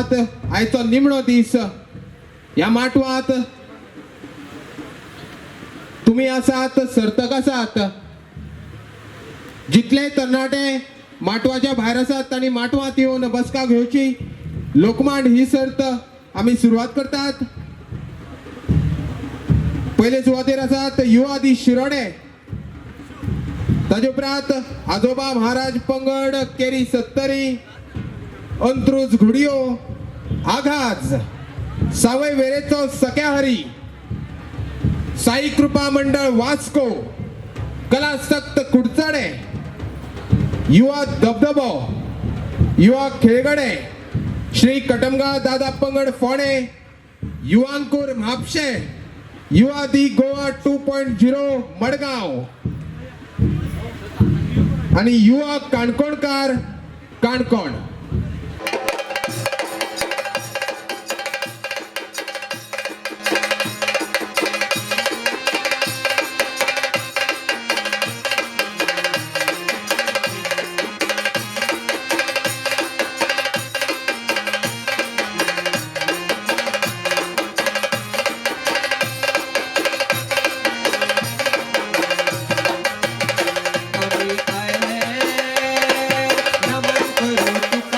माटवात आयचो निमणो दीस. ह्या माटवात तुम्ही आसात, सर्तक आसात. जितले तरणाटे माटवाच्या भायर आसात तांणी माटवात येवन बसका घेवची. लोकमांड ही सर्त आमी सुरवात करतात. पहिले सुवातेर आसात युवा दी शिरोडे. ताजे उपरांत आजोबा महाराज पंगड केरी सत्तरी, अंत्रुज घुडियो, आघाज, सावय वेरेचो सख्या हरी, साई कृपा मंडळ वास्को, कला सक्त कुडचडे, युवा धबधबो, युवा खेळगडे, श्री कटमगाव दादा पंगड फोणे, युवांकूर म्हापशे, युवा दी गोवा 2.0 मडगांव आणि युवा काणकोणकार काणकोण. नमन करू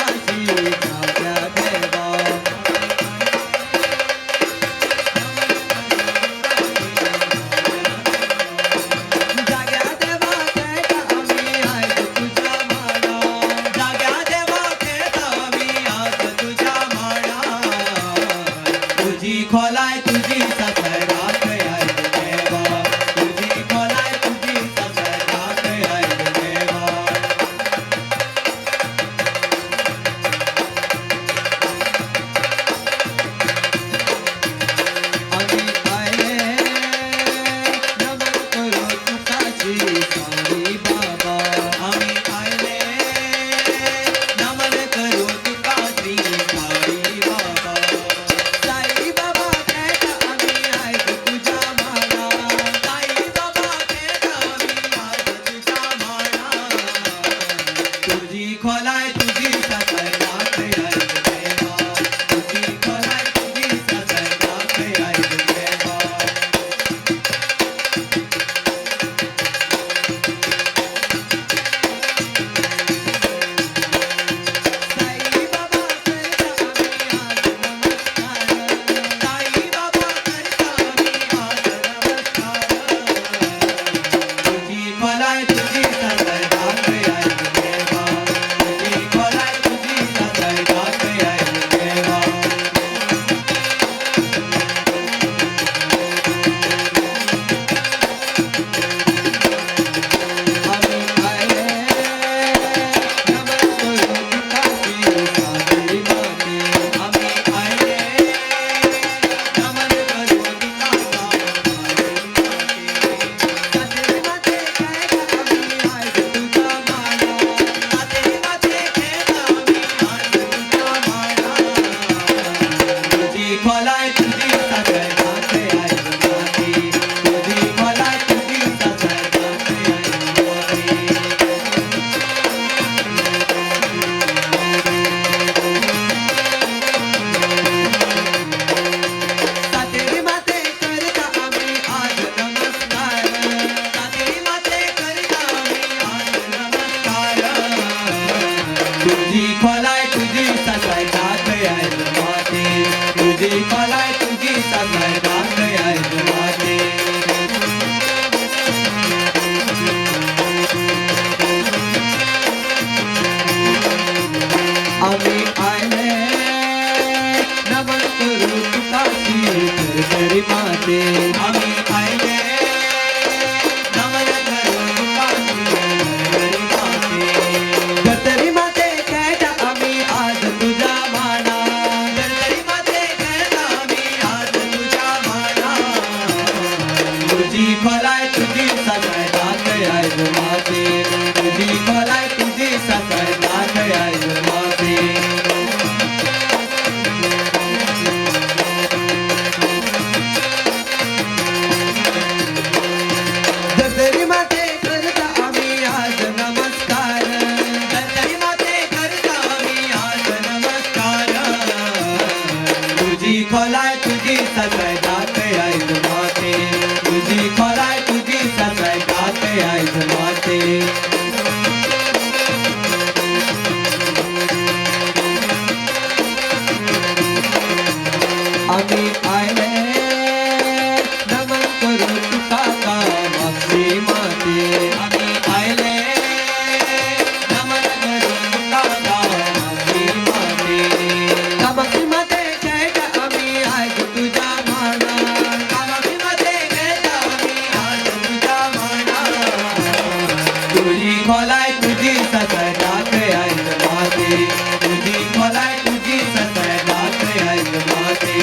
तुझी खोलाय तुझी ससैदात आयज माते तुझी खोलाय तुझी ससैदात आयज माते आम्ही आयले नमन करू तुका का मागची माते आम्ही आयले नमन करू तुका का मागची माते कामाक्षी माते जय आम्ही आज तुझ्या माना कामाक्षी माते जय आम्ही आज तुझ्या माना तुझी खोलाय तुझी ससैदात आयज माते तुझी खोलाय तुझी ससैदात आयज माते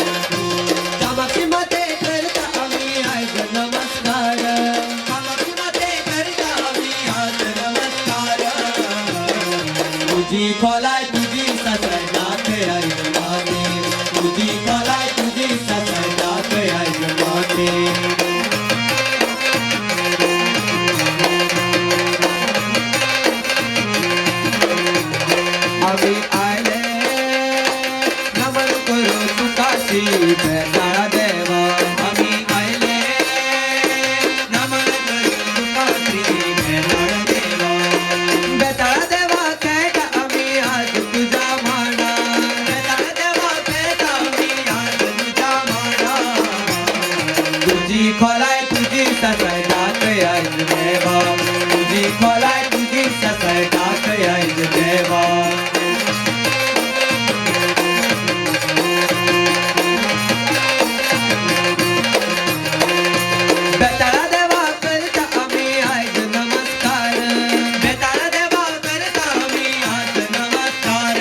कामाक्षी माते करता आम्ही आज नमस्कार कामाक्षी माते करता आम्ही आज नमस्कार तुझी खोलाय तुझी ससैदात आयज माते तुझी खोलाय तुझी ससैदात आयज माते आम्ही आले नमन करू तुकाशी बेताळा देवा आम्ही आले नमन करू तुकाशी बेताळा देवा बेताळा देवा खेळ आम्ही आज तुझा माना बेताळा देवा खेळ आम्ही आज तुझा माना तुझी खोलाय तुझी ससैदात आयज देवा तुझी खोलाय तुझी ससैदात आयज देवा बेताळा देवा करता आम्ही आज नमस्कार बेताळा देवा करता आम्ही आज नमस्कार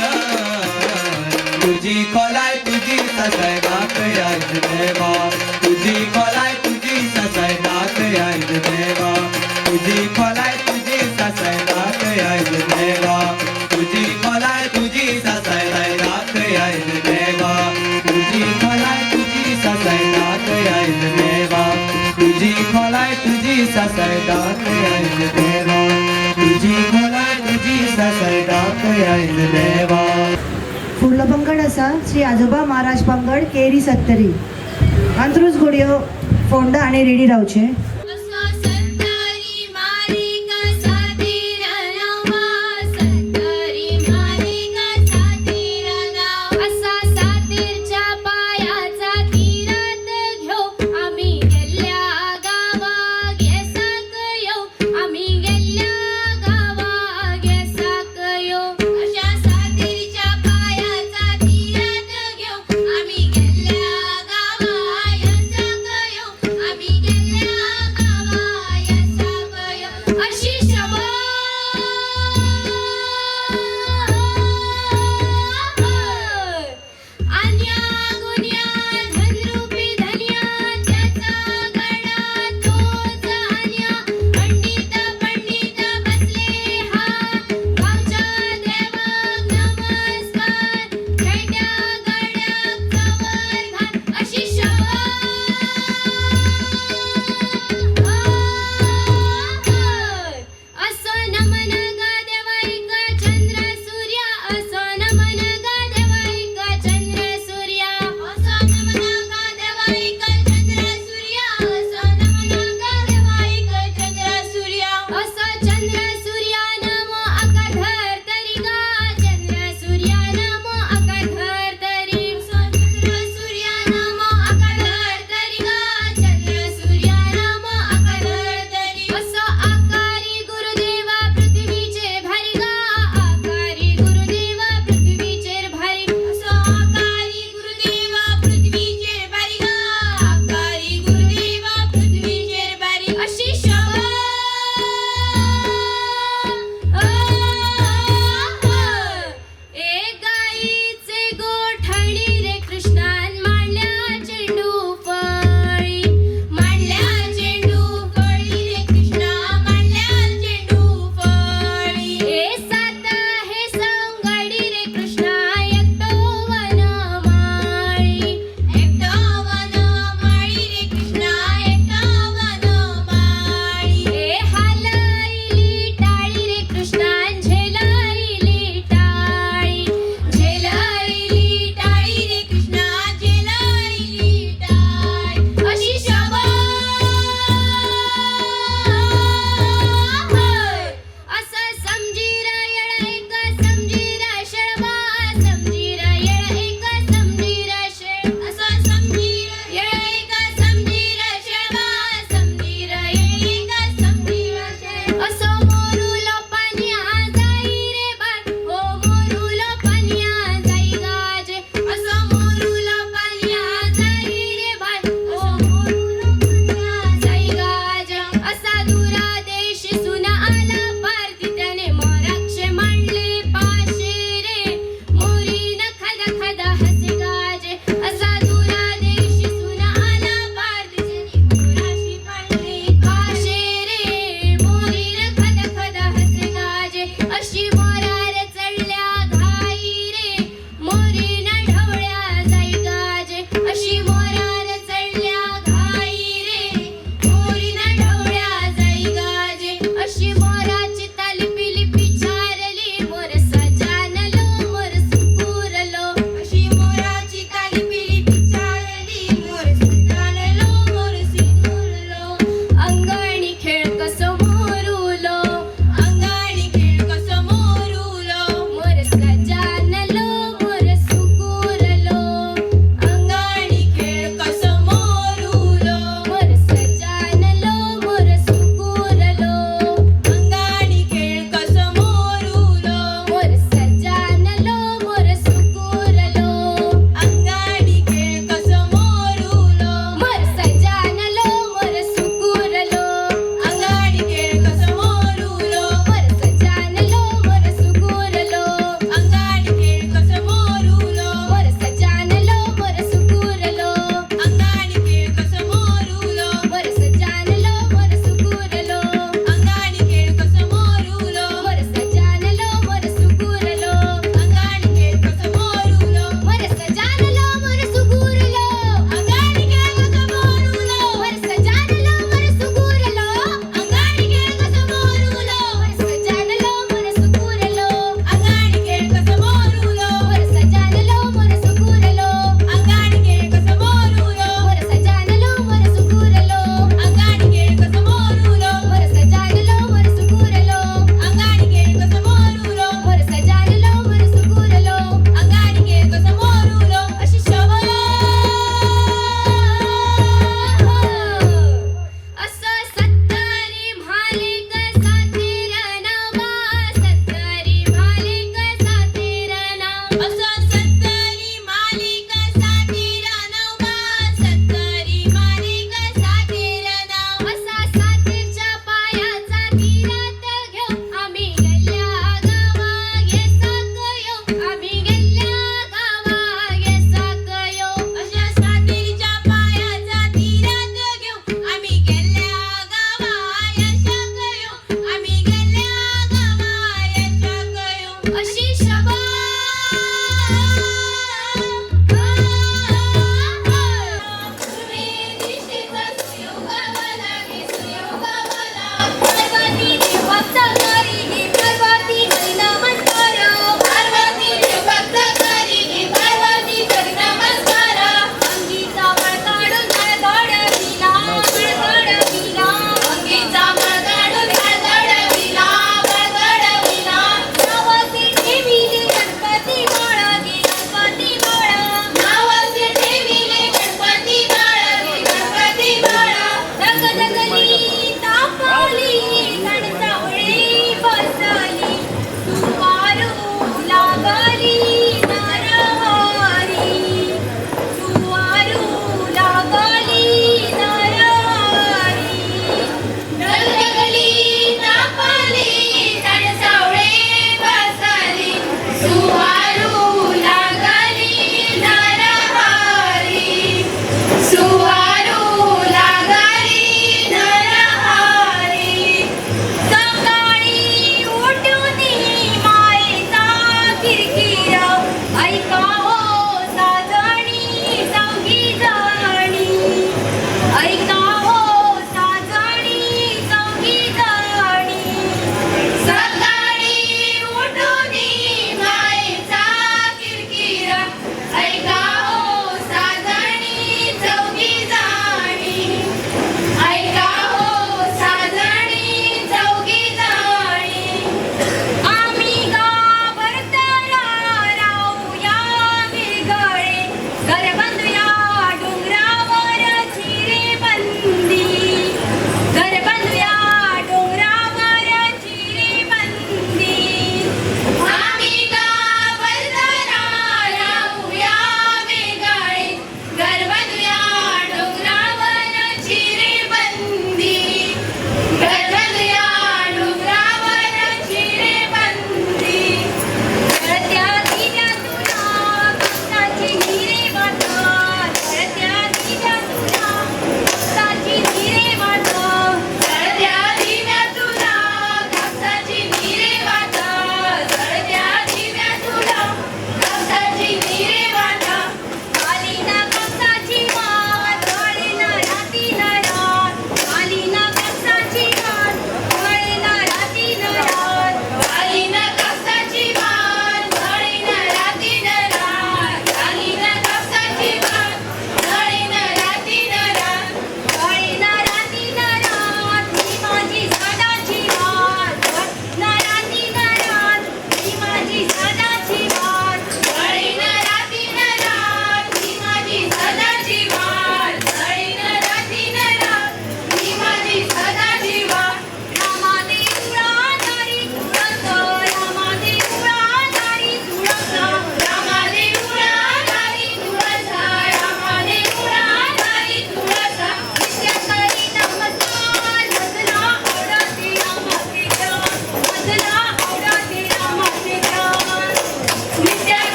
तुझी खोलाय तुझी ससैदात आयज देवा तुझी खोलाय तुझी ससैदात आयज देवा तुझी खोलाय तुझी ससैदात आयज देवा तुझी खोलाय तुझी ससैदात आयज देवा तुझी खोलाय तुझी ससैदात आयज देवा तुझी खोलाय तुझी ससैदात आयज देवा तुझी खोलाय तुझी ससैदात आयज देवा फुडलो पंगड आसा श्री आजोबा महाराज पंगड केरी सत्तरी अंत्रुज घोडयो फोंडा आनी रेडी रावचे सत्तरी मालिका सातीर नवा सत्तरी मालिका सातीर नाव असा सातीरच्या पायाचा तीरात घेऊ आम्ही गेल्या गावाक येसाक येऊ आम्ही गेल्या गावाक येसाक येऊ अशा सातीरच्या पायाचा तीरात घेऊ आम्ही गेल्या गावाक येसाक येऊ आम्ही गेल्या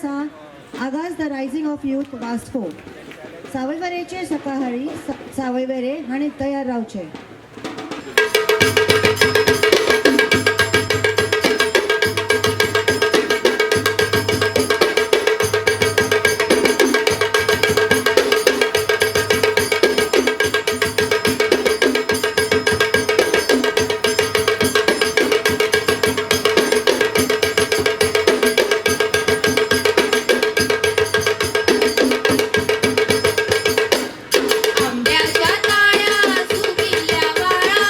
आसा Aagaz the rising of youth Vasco. सावयवेरेचे सकाळी सावयवेरे हांणी तयार रावचे. आंब्याच्या ताळ्या सुकिल्या वाळा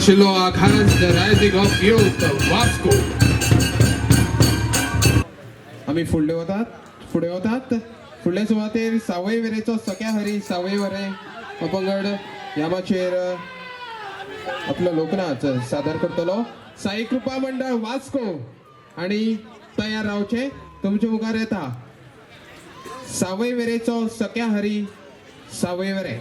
आशिल्लो Aagaz the rising of youth Vasco. आम्ही फुडे वतात फुडले सुवातेर सावय वेरेचो सख्या हरी सावय वरे हो पंगड ह्या माचयेर आपलो लोकनाच सादर करतलो. साई कृपा मंडळ वास्को आणि तयार रावचे तुमचे मुखार येता सावय वेरेचो सख्या हरी सावय वेरे.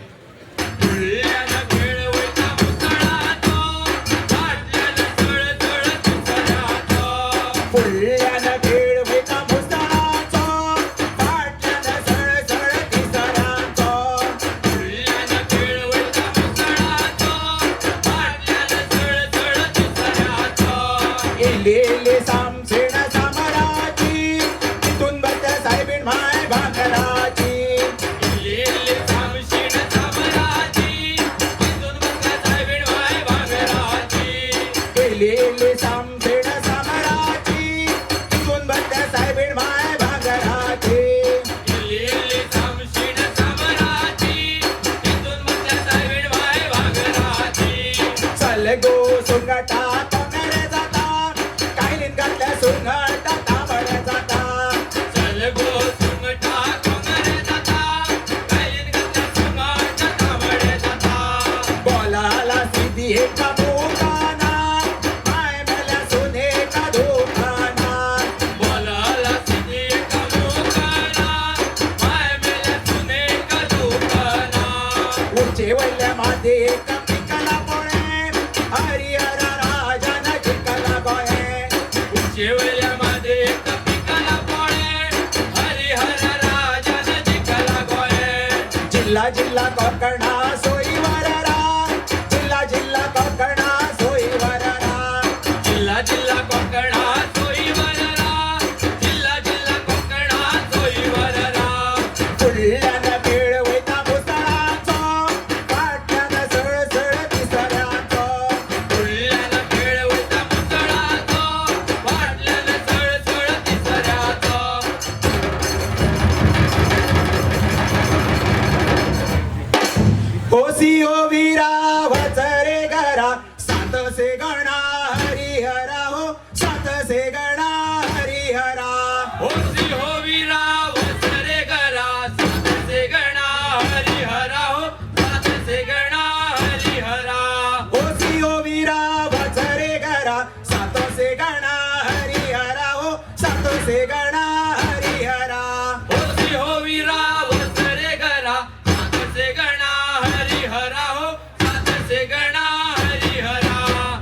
लेले सामसेण सामराची तिथून बत्त साहेबीण माय भाकराची. लेले सामसेण सामराची तिथून बत्त साहेबीण माय भाकराची. लेले सामसेण सामराची तिथून बत्त साहेबीण माय भाकराची. लेले सामसेण सामराची तिथून बत्त साहेबीण माय भाकराची. चल गो सुंगटा सुंगटा तांबड्या जाता. चल गो सुंगटा कोंगरे जाता कायलीन घातल्या सुंगटा तांबड्या जाता. बोलाला सिद्धी एका दुकानात माय मेल्या सोनेका दुकानात. बोलाला सिद्धी एका दुकानात माय मेल्या सोनेका दुकानात. उंचे वल्ल्या माते एका पिकाला पोळे हरिहर राजान जिंकला गोळे. शेवल्या मध्ये एक पिकाला पोळे हरिहर राजान जिंकला गोळे. जिल्हा जिल्हा कोकणा सोयीवर रा. जिल्हा जिल्हा कोकणा सोयीवर रा. जिल्हा जिल्हा कोकणा सोयीवर रा. जिल्हा जिल्हा कोकणा सोयीवर रा. फुडल्यान खेळ वयता मुसळाचो फाटल्यान सळसळ तिसऱ्याचो. फुडल्यान खेळ वयता मुसळाचो फाटल्यान सळसळ तिसऱ्याचो. ओसी ओ वीरा वचरे घरा सात से गणा हरिहरा हो. सात से गणा हरिहरा. ओसी हो वीरा वचरे घरा सात से गणा हरिहरा हो. सात से गणा हरिहरा. ओसी ओ वीरा वचरे घरा सात से गणा हरिहरा हो. सात से गणा हरिहरा. ओसी हो वीरा वचरे घरा सात से गणा हरिहरा हो. सात से गणा हरिहरा.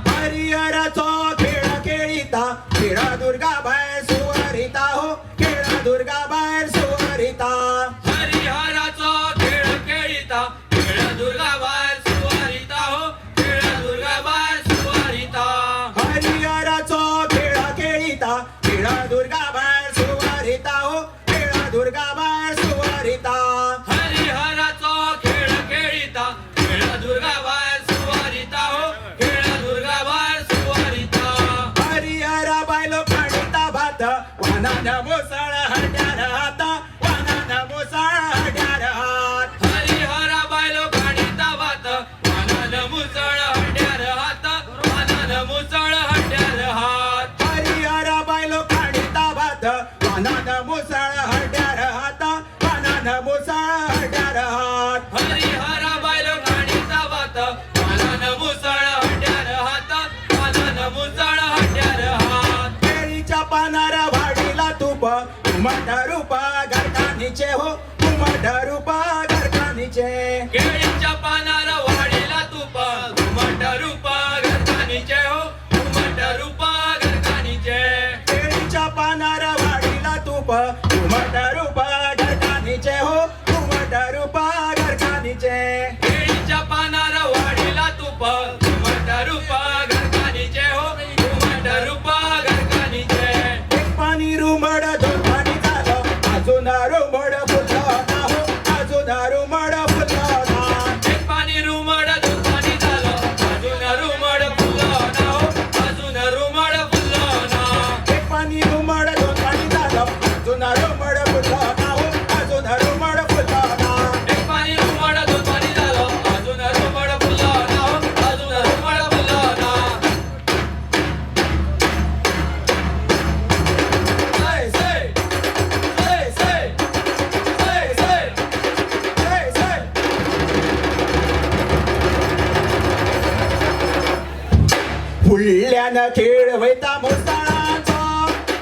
हरिहराचो खेळ खेळिता खेळ दुर्गाबाई सुवरिता हो. खेळ दुर्गाबाई सुवरिता. हरिहराचो खेळ खेळिता खेळ दुर्गाबाई सुवरिता हो. खेळ दुर्गाबाई सुवरिता. हरिहराचो खेळ खेळिता खेळ दुर्गाबाई सुवरिता हो. खेळ दुर्गाबाई सुवरिता. हरिहराचो खेळ खेळिता खेळ दुर्गाबाई सुवरिता हो. खेळ दुर्गाबाई सुवरिता. हरिहरा बायलो खाणिता भात वानान मुसळ हड्यार हात. वानान मुसळ हड्यार हात. हरिहरा बायलो खाणिता भात वानान मुसळ हड्यार हात. वानान मुसळ हड्यार हात. हरिहरा बायलो खाणिता भात वानान मुसळ हड्यार हात. वानान मुसळ हड्यार हात. हरिहरा बायलो खाणिता भात वानान मुसळ हड्यार हात. वानान मुसळ हड्यार हात. केळीच्या पानार वाढीला तूप उमट रूप गरकानीचे हो. उमट रूप गरकानीचे. केळीच्या पानार वाढीला तूप उमट रूप गरकानीचे हो. उमट रूप गरकानीचे. केळीच्या पानार वाढीला तूप उमट रूप गरकानीचे हो. उमट रूप गरकानीचे. केळीच्या पानार वाढीला तूप उमट रूप गरकानीचे हो. उमट रूप गरकानीचे. एक पाणी रुमड दोन पाणी झालं अजून रुमड फुललं ना हो. अजून रुमड फुललं फुडल्यानं खेळ वयता मुसळाचो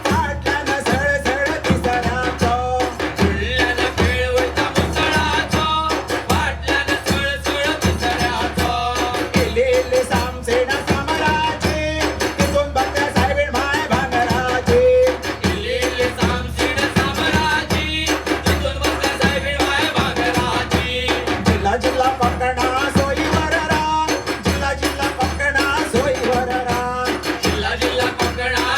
फाटल्यानं सळसळ तिसऱ्याचो फुडल्यानं खेळ वयता मुसळाचो फाटल्यानं सळसळ तिसऱ्याचो केलेले सामसेना समराचे तिथून बघता सायबीण माय भांगराचे केलेले सामसीड सामराजी तिथून बघता सायबीण माय भांगराची जिल्हा जिल्हा पकडा सोयीवर रान जिल्हा जिल्हा पकडा सोयीवर रान जिल्हा जिल्हा कोकणा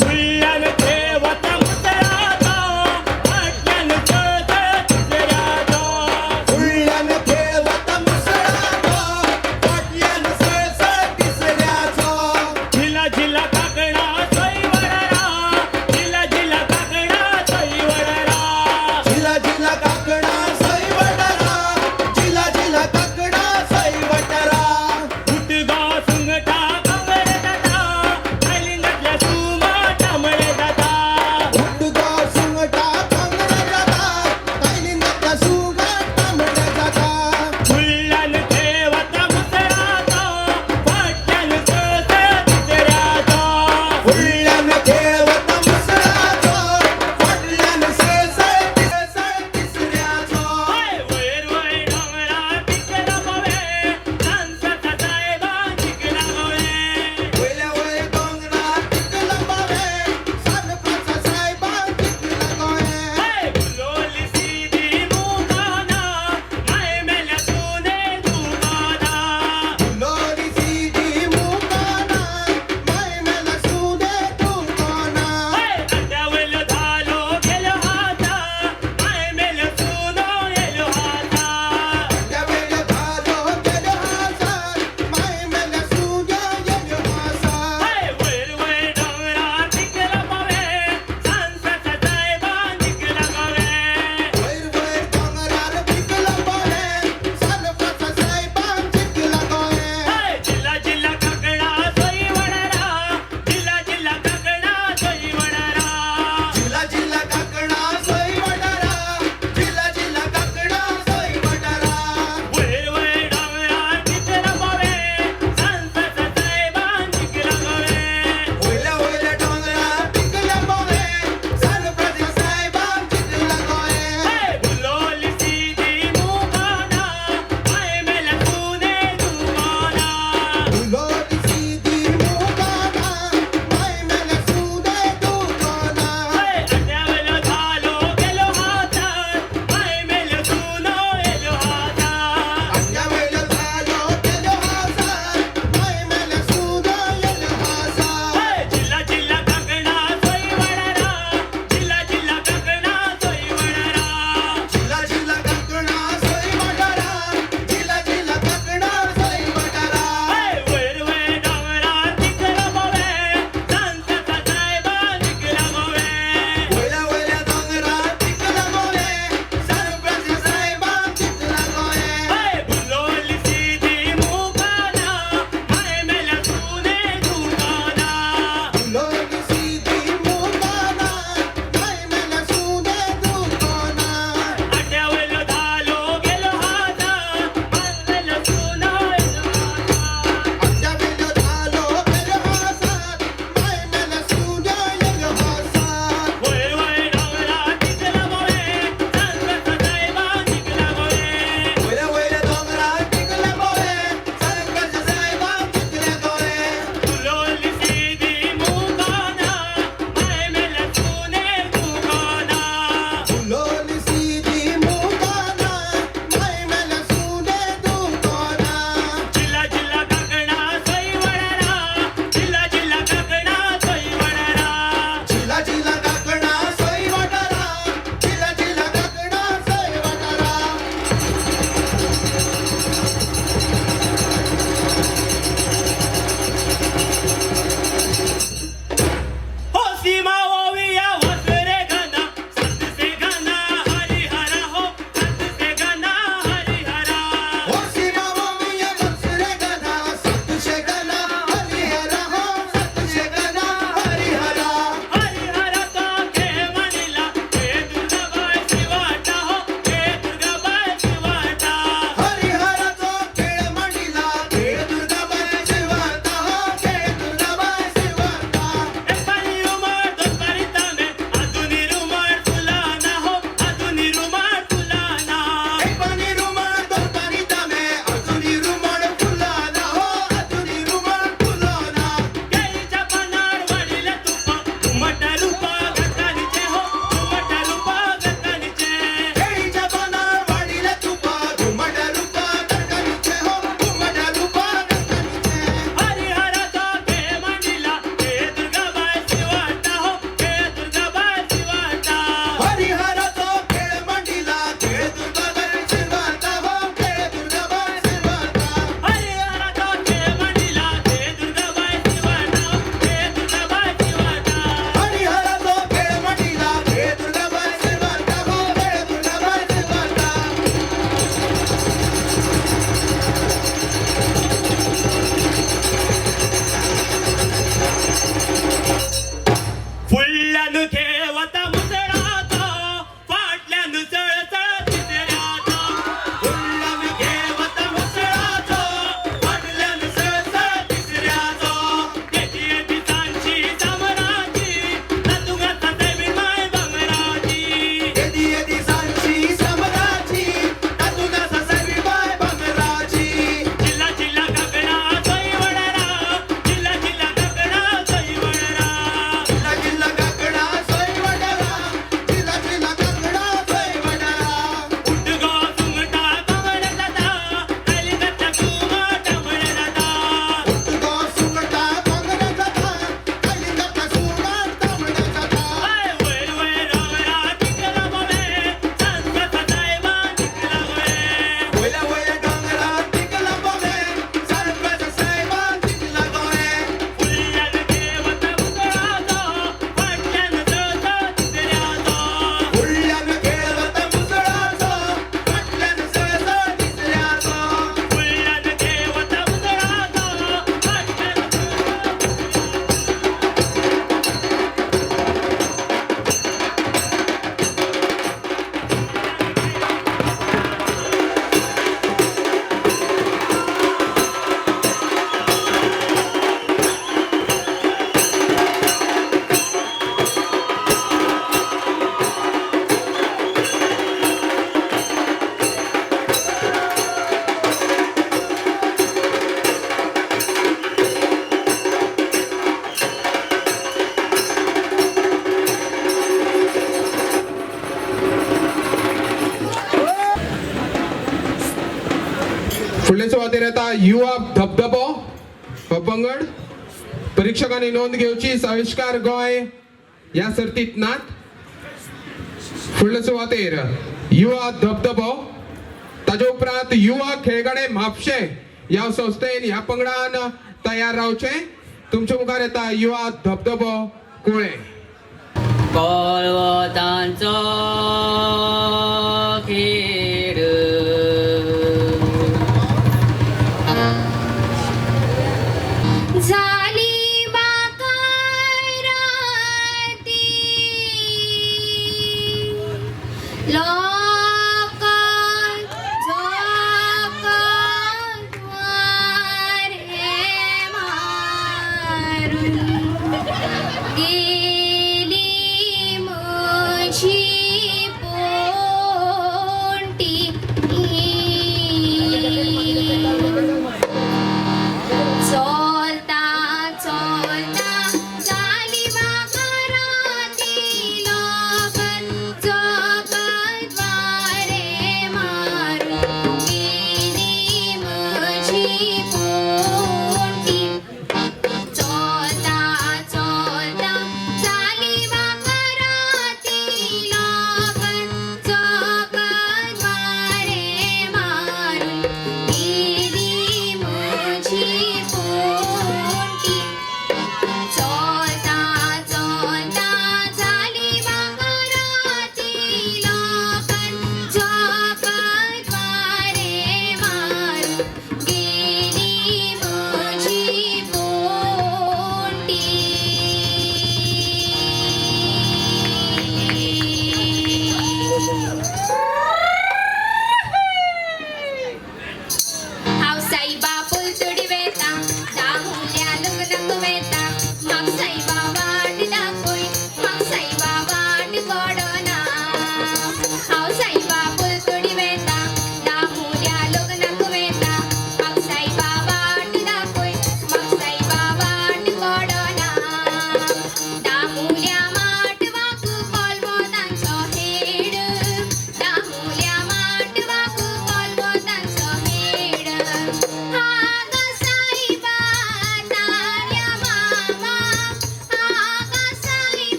फुल्यान ठेवत मुसळाचा फाटल्यान कळत तिसऱ्याचा फुल्यान ठेवत मुसळाचा फाटल्यान सळसळ तिसऱ्याचा झिला झिला काकडा सोईवडरा झिला झिला काकडा सोईवडरा जिला जिला काकडा सैवटरा जिला जिला काकडा सैवटरा उठगा सुंगटा कमरे जाता आलिंगातल्या सुमा टामळे जाता उडगा सुंगटा कांगडा जाता ताईलिंगातल्या सुगाट तांबड्या जाता फुल्यान ठेवत मुसळाचा फाटल्यान कळत तिसऱ्याचा फुल्यान ठेवत मुसळाचा फाटल्यान सळसळ तिसऱ्याचा वयर वयर डोंगरा पिकला पवे सांसाचा साहेबा जिंकला गोवे वयल्या वय डोंगरात टिकला बावे सानपाचा साहेबा टिकला गोये फुलोली सीधी मुखाना माय मेल्या तुने दुगाना लोरी सीधी मुकाना माय मेला सुदे तुकाना अंड्यावेल झालो गेलो हाता माय मेल्या तुनो येलो हाता त्या वेळेला झालो गेलो हातात माय मेला सुद्या गेलो हातात वयर वयर डोंगरा पिकला पवे सांसाचा साहेबा जिंकला गोवे वैर वैर डोंगरार पिकला बावे सानपाचा साहेबा टिकला गोये जिल्हा जिल्हा काकडा सोई वडरा जिल्हा जिल्हा काकडा सोई वडरा जिल्हा जिल्हा काकडा सोई वडारा जिल्हा जिल्हा काकडा सोई वडारा वयर वयर डोंगरा पिकला पवे सांसाचा साहेबा जिंकला गोवे वयल्या वयल्या डोंगरात टिकला बावे सानपाचा साहेबा टिकला गोये फुलोली सीधी मुखाना माय मेल्या तुने दुगाना लोरी सीधी मुकाना माय मेला सुदे तुकाना अंड्यावेल झालो गेलो हातात माय मेल्या तुनो येलो हातात त्या वेळेला झालो गेलो हातात माय मेला सुद्या गेलो हातात जिल्हा जिल्हा काकडा सोई वडरा जिल्हा जिल्हा काकडा सोई वडरा जिल्हा जिल्हा काकडा सोई वडारा जिल्हा जिल्हा काकडा सोई वडारा वयर वयर डोंगरा तिकला पवे सांसाचा साहेबा जिंकला गोवे वयल्या वयल्या डोंगरात टिकला गोवे सानपाचा साहेबा टिकला गोये फुलोली सीधी मुखाना माय मेल्या तुने दुगाना लोरी सीधी मुकाना माय मेला सुदे तुकाना अंड्यावेल झालो गेलो हातात माय मेल्या तुनो येलो हातात त्या वेळेला झालो गेलो हातात माय मेला सुद्या गेलो हातात वयर वयर डोंगरा तिकला पवे सांसाचा साहेबा जिंकला गोवे वयल्या वयल्या डोंगरात टिकला बावे सानपाचा साहेबा टिकला गोये फुलोली सीधी मुखाना माय मेल्या तुने दुगाना लोरी सीधी मुकाना माय मेला सुदे तुकाना जिल्हा जिल्हा काकडा सोई वडरा जिल्हा जिल्हा काकडा सोई वडरा जिल्हा जिल्हा काकडा सोई वडारा जिल्हा जिल्हा काकडा सोई वडारा हो सीमा ओविया वसरे गाना संत से गाना हरिहरा हो संत से गाना हरिहरा ओ सीमा मम्मी बसरे गना सतशे गना हरिहरा हो सतशे गना हरिहरा हरिहरा का के म्हणिला हे दुर्गाबाई शिवाटा हो हे दुर्गाबाई शिवाटा हरिहरा तो खेळ मंडिला खेळ दुर्गाबाई शिवाता हो खेळ दुर्गाबाई शिवाता एकानी उमर फुडल्यान खेळवता मुसळाचो फाटल्यान चळचळ तिसऱ्याचो फुडल्यान खेळवता मुसळाचो फाटल्यान चळचळ तिसऱ्याचो येदी येदी सांची सामराची तातूंत सैबीण माय भांगराची येदी येदी सांची समराची तातूंत ससवी बाय भांगराची चिल्ला चिल्ला काकडा थंय वडरा चिल्ला चिल्ला काकडा थंय वडरा जिल्हा जिल्हा काकडा सोय वडाला जिल्हा जिल्हा काकडा सोय वडाला उठ गो सुंगटा कमळ जाता खाली जाता कुमा टमळ जाता गो सुंगटा कांगडा जाता खाली जाता सुंगटा तांबडा जाता वयर वयर रावरा तिकला बोले संस्कृत साहेबा तिकला गोळे वयल्या वयल्या डोंगरा तिकला बोले सरपंच साहेबा तिकला गोळे फुडल्यान खेळवता मुसळाचो फाटल्यान चळचळ तिसऱ्याचो फुडल्यान खेळवता मुसळाचो फाटल्यान सळसळ तिसऱ्याचो फुडल्यान खेळवता मुसळाचो फाटल्यान फुडले सुवातेर येता युवा धबधबो हो पंगड परीक्षकांनी नोंद घेवची आविष्कार गोंय ह्या सर्तीत नात फुडले सुवातेर युवा धबधबो ताजे उपरांत युवा खेळगडे म्हापशे ह्या संस्थेन ह्या पंगडान तयार रावचे तुमच्या मुखार येता युवा धबधबो कुळे कोलवतांचो खेळ झाली बाकाराती लोक झोकात वारे मारून गेली म्हशी पोटी चोलता चोलता झाली बाकाराती लोक झोकात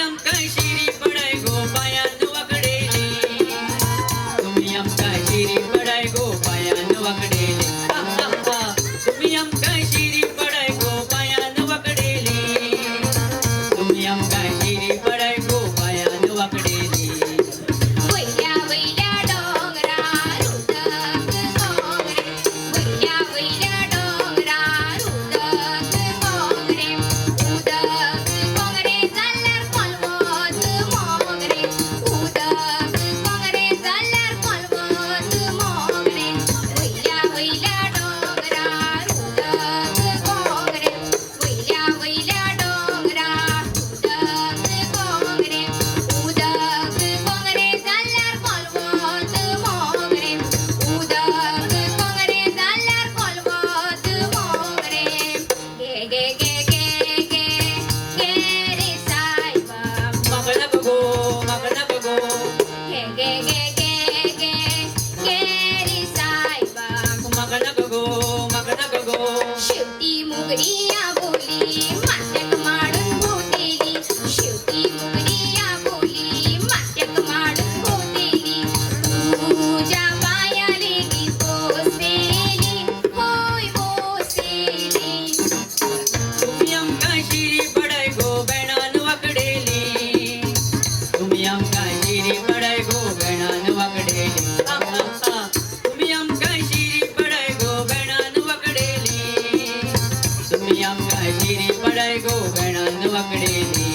आमका शिरी पडाय गो पायान वाकडेली तुम्ही आमका शिरी पडाय गो पायान वाकडेली तुम्ही आमका शिरी पडाय गो पायान वाकडेली तुम्ही आमका शिरी पडाय गो पायान वाकडेली वैल्या वैल्या डोंगरार उदक मोगरे वैल्या वैल्या डोंगरार उदक मोगरे उदक मोगरे जाल्यार कोलवत मोगरे उदक मोगरे जाल्यार कोलवत मोगरे वैल्या वैल्या डोंगरार उदक मोगरे वैल्या वैल्या डोंगरार उदक मोगरे उदक मोगरे जाल्यार कोलवत मोगरे उदक मोगरे जाल्यार कोलवत मोगरे गे गे गे गे गे गे रे सायबा म्हाका नाका गो म्हाका नाका गो गे गे गे गे गे गे रे सायबा म्हाका नाका गो म्हाका नाका गो शेवटी मुगरी या बोली माथ्याक माडून भोवतेली शेवटी मुगरी या बोली माथ्याक माडून भोवतेली तुझ्या पाया लेगी बसलेली होय बसलेली तुम्ही आमका शिरी पडाय गो बेणान वाकडेली तुम्ही आमका शिरी पडाय गो बेणान वाकडेली तुम्ही आमका शिरी पडाय गो बेणान वाकडेली तुम्ही आमका शिरी पडाय गो बेणान वाकडेली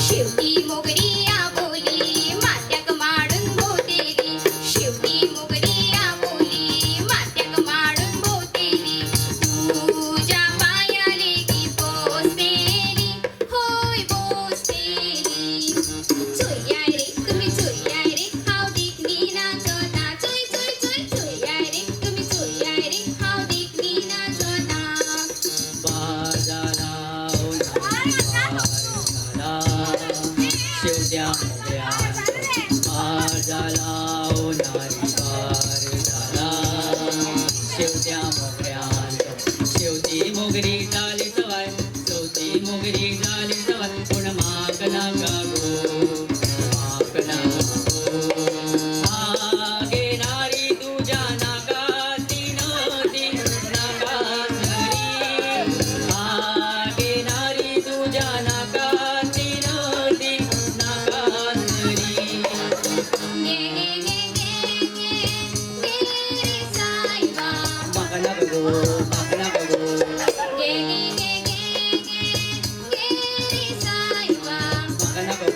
शेवटी मुगरी या बोली माथ्याक माडून भोवतेली शेवटी मुगरी या बोली माथ्याक माडून भोवतेली तुझ्या पाया लेगी बसलेली होय बसलेली चोयाय रे तुम्ही चोयाय रे हांव देखणी नाचता चोय चोय चोय चोयाय रे तुम्ही चोयाय रे हांव देखणी नाचता बाजाला शेवट्या मोगऱ्या बाजाला नारी पार झाला शेवट्या मोगऱ्या शेवटी मोगरी झाली सवाय शेवटी मोगरी झाली सवाय पण माग नाका गो माग नाका गो घेणारी तुझ्या नाकाती नदी नाकासरी घेणारी तुझ्या नाकाती नदी नाकासरी गे गे गे गे गे रे सायबा म्हाका नाका गो म्हाका नाका गो गे गे गे गे गे गे रे सायबा म्हाका नाका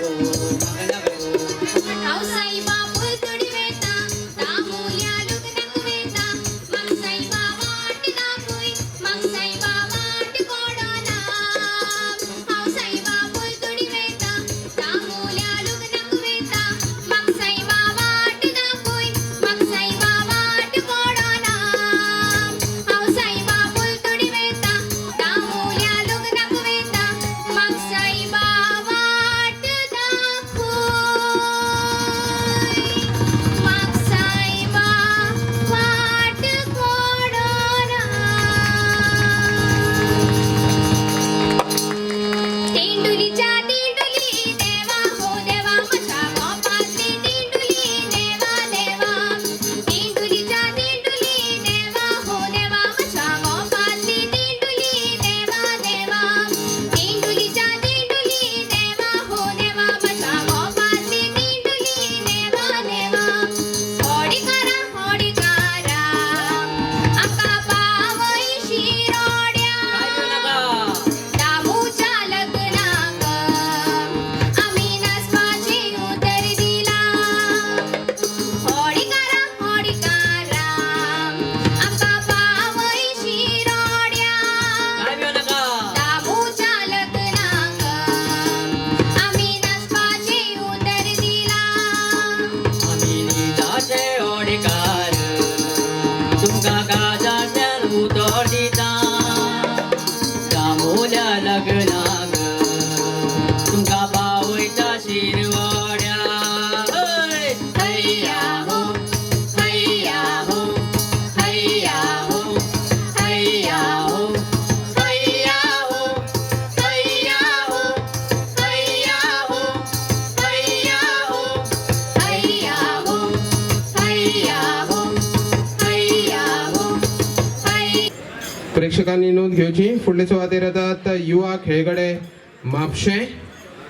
प्रेक्षकांनी नोंद घेवची. फुडले सुवातेर येतात युवा खेळगडे म्हापशे.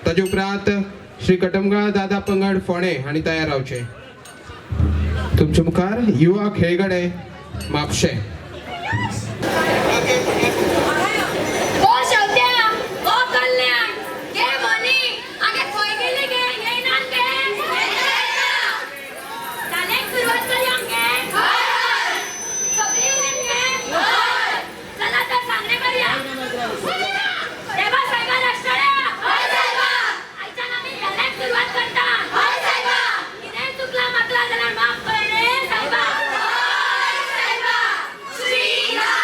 ताचे उपरांत श्री कटमगाळ दादा पंगड फोणे हांणी तयार रावचे. तुमचे मुखार युवा खेळगडे म्हापशे. ओ शेवट्या ओ कल्याण गे मनी आगे खंय गेली गे येयनात गे जालें सुरवात करूया गे हय सगळी उलट गे हय चला तर सामने करूया देवा साहेबा राष्ट्रळ्या हय साहेबा आयच्या आमी जालें सुरवात करता हय साहेबा कितें चुकला माकला जाल्यार माफ कर रे साहेबा हय साहेबा श्रीराम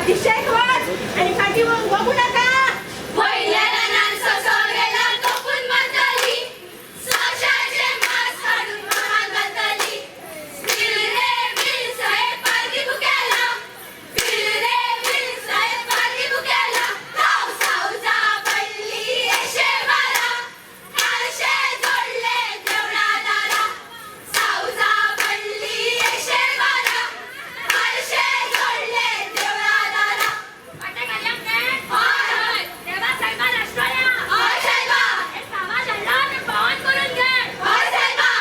अतिशय ध्वज आणि पाठीमागून बघू नका. पहिल्याला नानसा सोडलेला कपून बदलली, साक्षाचे मास काढून महाग बदलली. फिर रे फिर साहेब पालखी बुक्याला, फिर रे फिर साहेब पालखी बुक्याला. साऊ साऊचा पडली शेवाला, आरशे जोडले देवळाला. साऊचा पडली शेवाला, आरशे जोडले देवळाला. वाटत का लागते? होय. देवा साहेबा राष्ट्राला. होय साहेबा. एक कामा झाला तर पावन करून घे. होय साहेबा.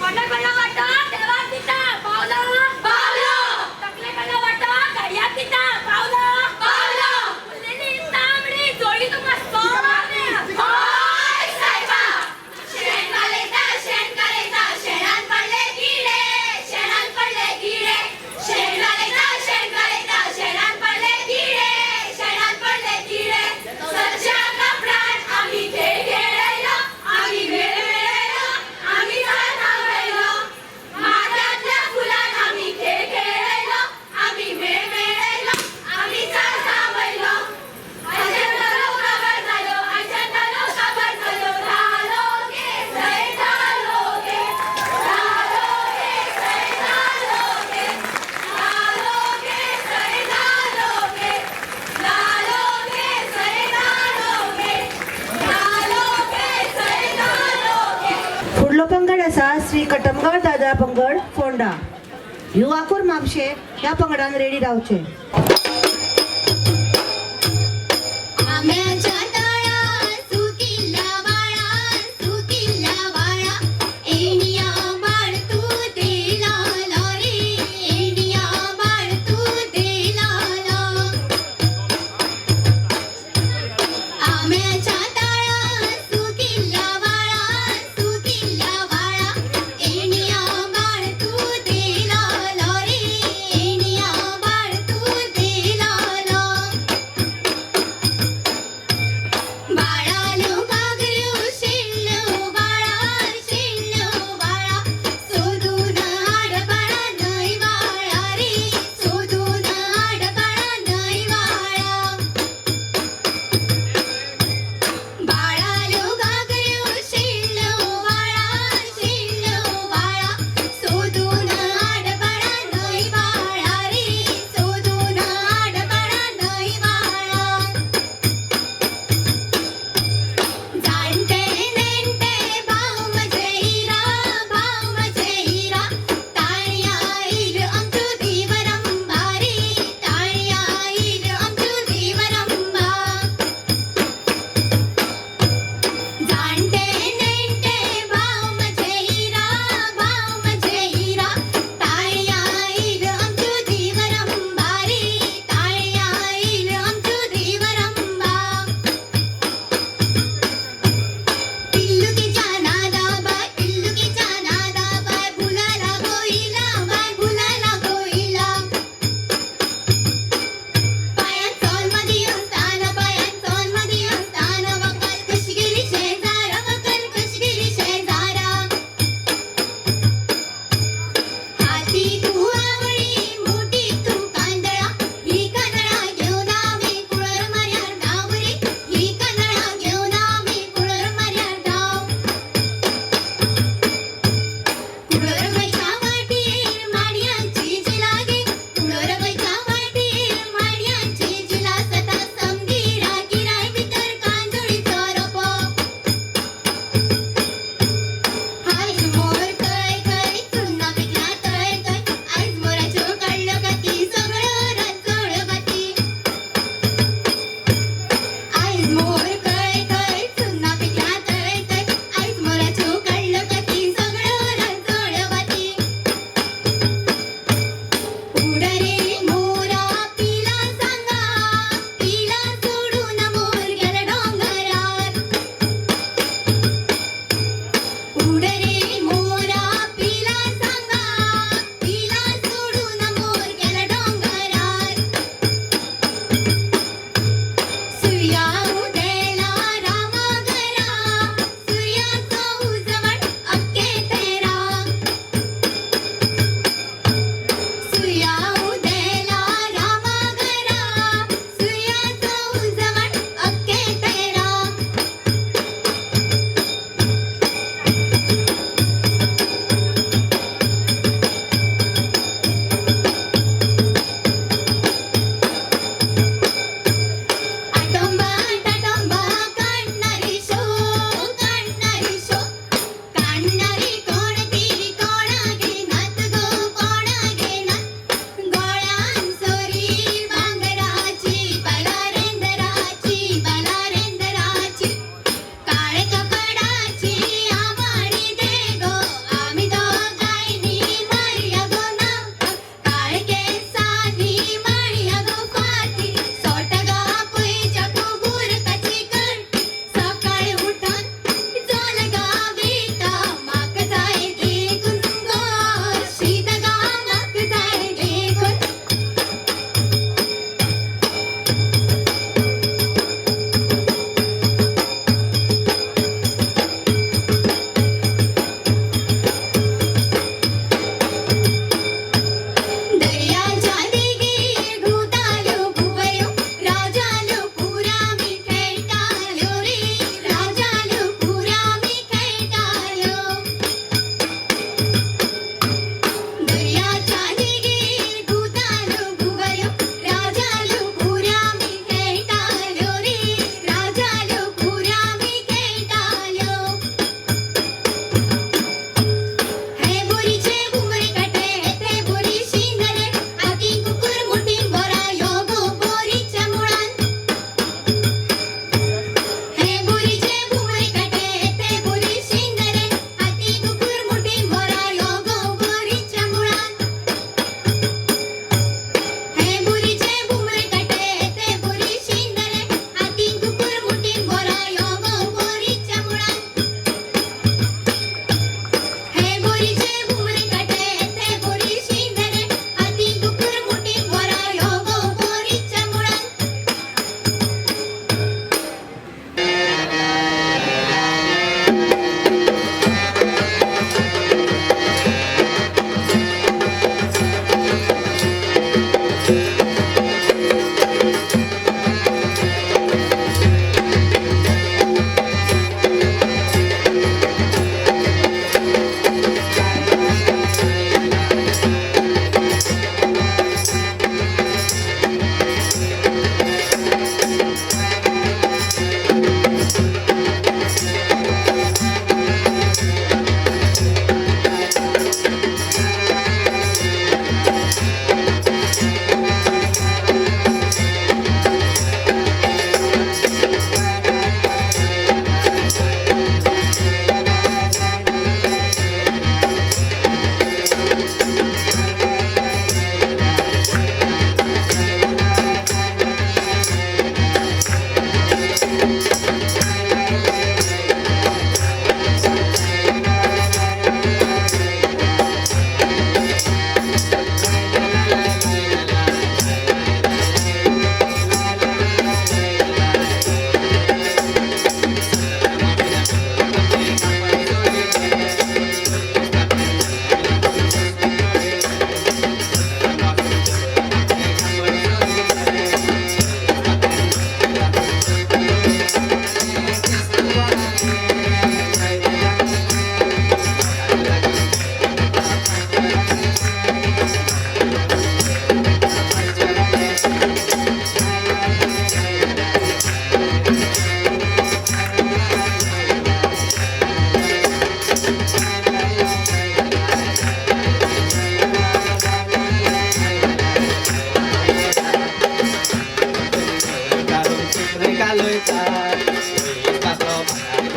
कोणा कोणा वाटा देवा तिता पावलं. पावलं. टकले कोणा वाटा गाड्या तिता पावलं. पावलं. फुललेली तांबडी जोडी तुम्हा सोने. होय साहेबा. शेण घालायचा, शेण घालायचा, शेणात पडले किडे, शेणात पडले किडे. शेण घालायचा, शेण घालायचा, शेणात पडले किडे, शेणात पडले किडे. सरच्या कपड्यात आम्ही खेळ खेळायलो, आम्ही वेळ वेळायलो, आम्ही झाड थांबायलो. माठातल्या फुलात आम्ही खेळ खेळायलो, आम्ही वेळ वेळायलो, आम्ही झाड थांबायलो. अजंतालो खबर झालो, अजंतालो खबर झालो. झालोगे सै झालोगे, झालोगे सै झालोगे, झालोगे सै झालोगे, झालोगे सै झालोगे, झालोगे सै झालोगे. फुडलो पंगड आसा श्री कटमगाव दादा पंगड फोंडा. युवाकूर म्हापशे ह्या पंगडान रेडी रावचे. आंब्याच्या तळ्यात सुकिल्ला वाळा, सुकिल्ला वाळा. एनिया बाळ तू देला रे, एनिया बाळ तू देला. आंब्याच्या तळ्यात सुकिल्ला वाळा, सुकिल्ला वाळा. एनिया बाळ तू देला रे, एनिया बाळ तू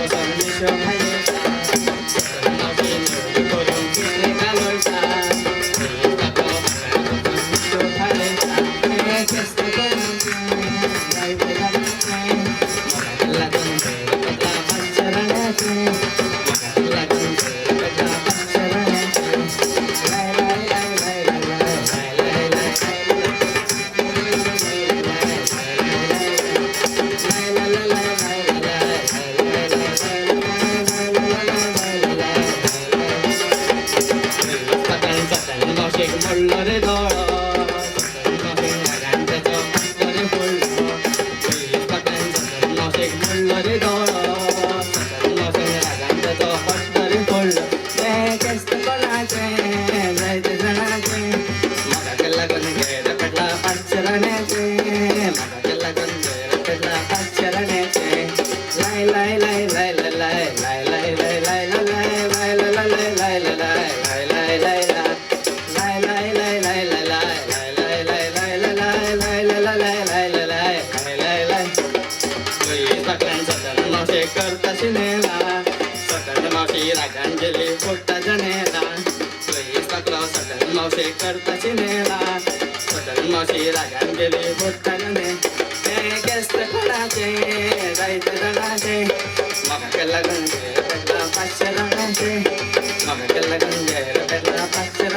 संमिश्र भाजीचा सकल मावशी निवड करून पिठले घालवता संमिश्र भाजीचा केस कोणाचे रायते घालवते मगाला गंधे कटला पाचरण्याचे मगाला गंधे कटला पाचरण्याचे लाय लाय लाय लाय लाय लाय लाय मावशेक म्हणलं रे धोळो मावशेक म्हणलं रे धोळो रागांचा हॉस्टरी फोडलं केस्त कोणाचे जायचे जणाचे मगा केला गंधेर पेटला पाचरण्याचे मगा केला गंधेर पेटला पाचरण्याचे लाय लाय लाय लाय लाय लाय लाय लाय लाय लाय लाय लाय लाय लाय लाय लाय लाय लाय लाय करताशी नेला सकल मावशी रागांजली पोटा जनेला सकला सकल मावशी करताशी नेला सकल मावशी रागांजली पोटा जने केस्त कोणाचे जायते जणाचे मगा केला गंधेर पेटला पाचशे मगा केला गंधेर पेटला पाचशे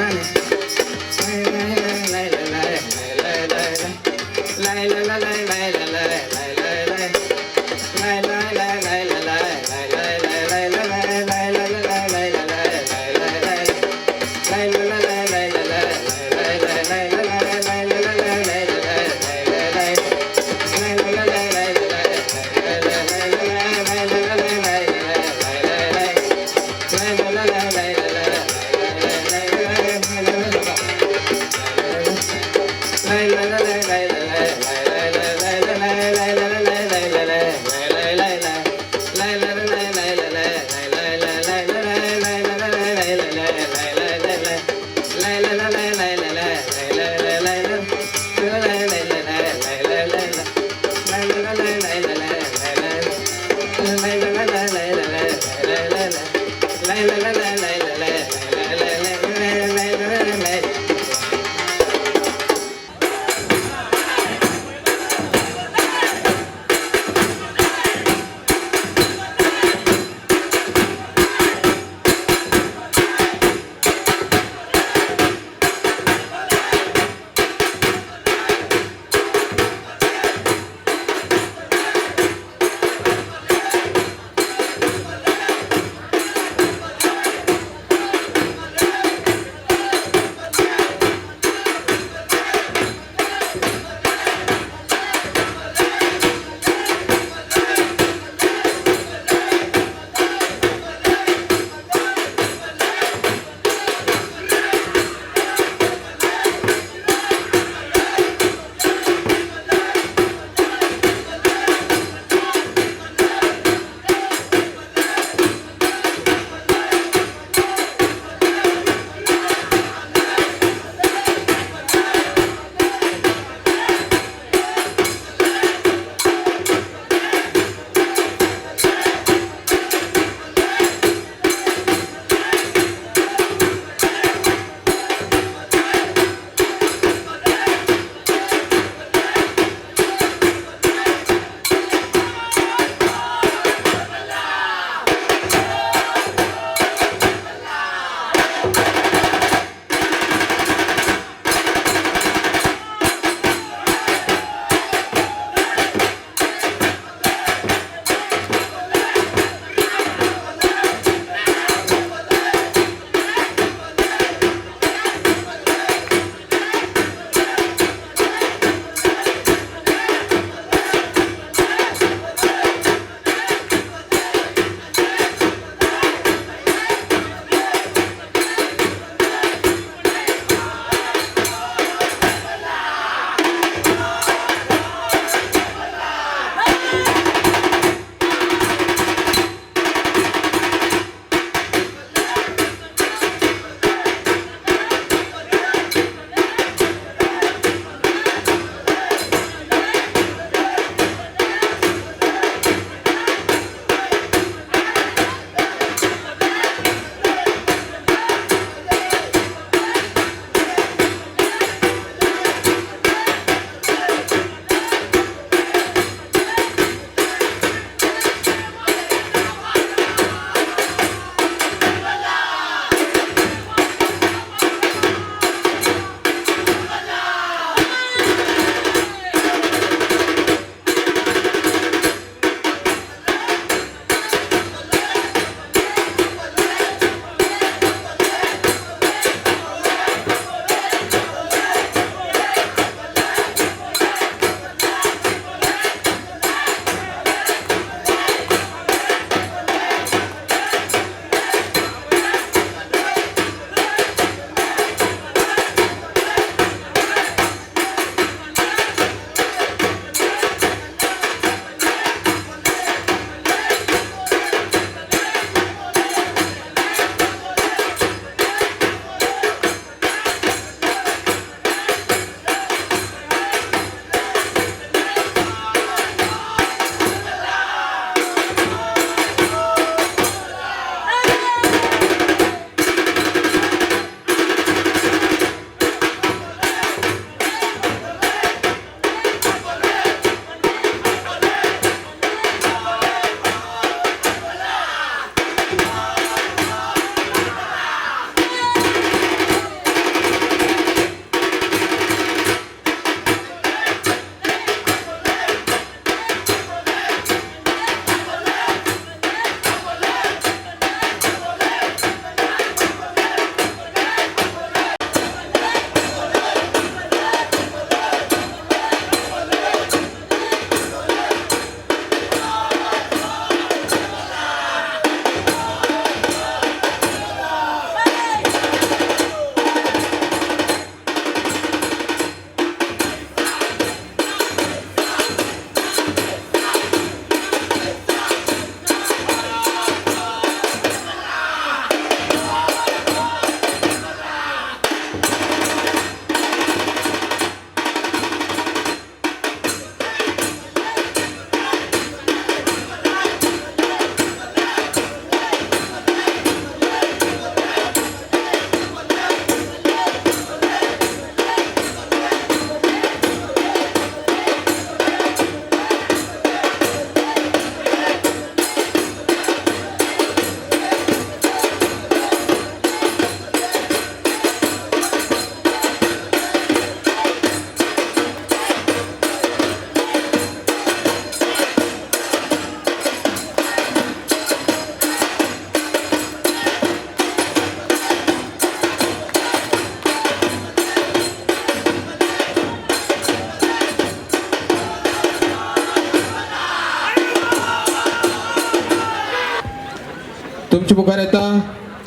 तुमच्या मुखार येता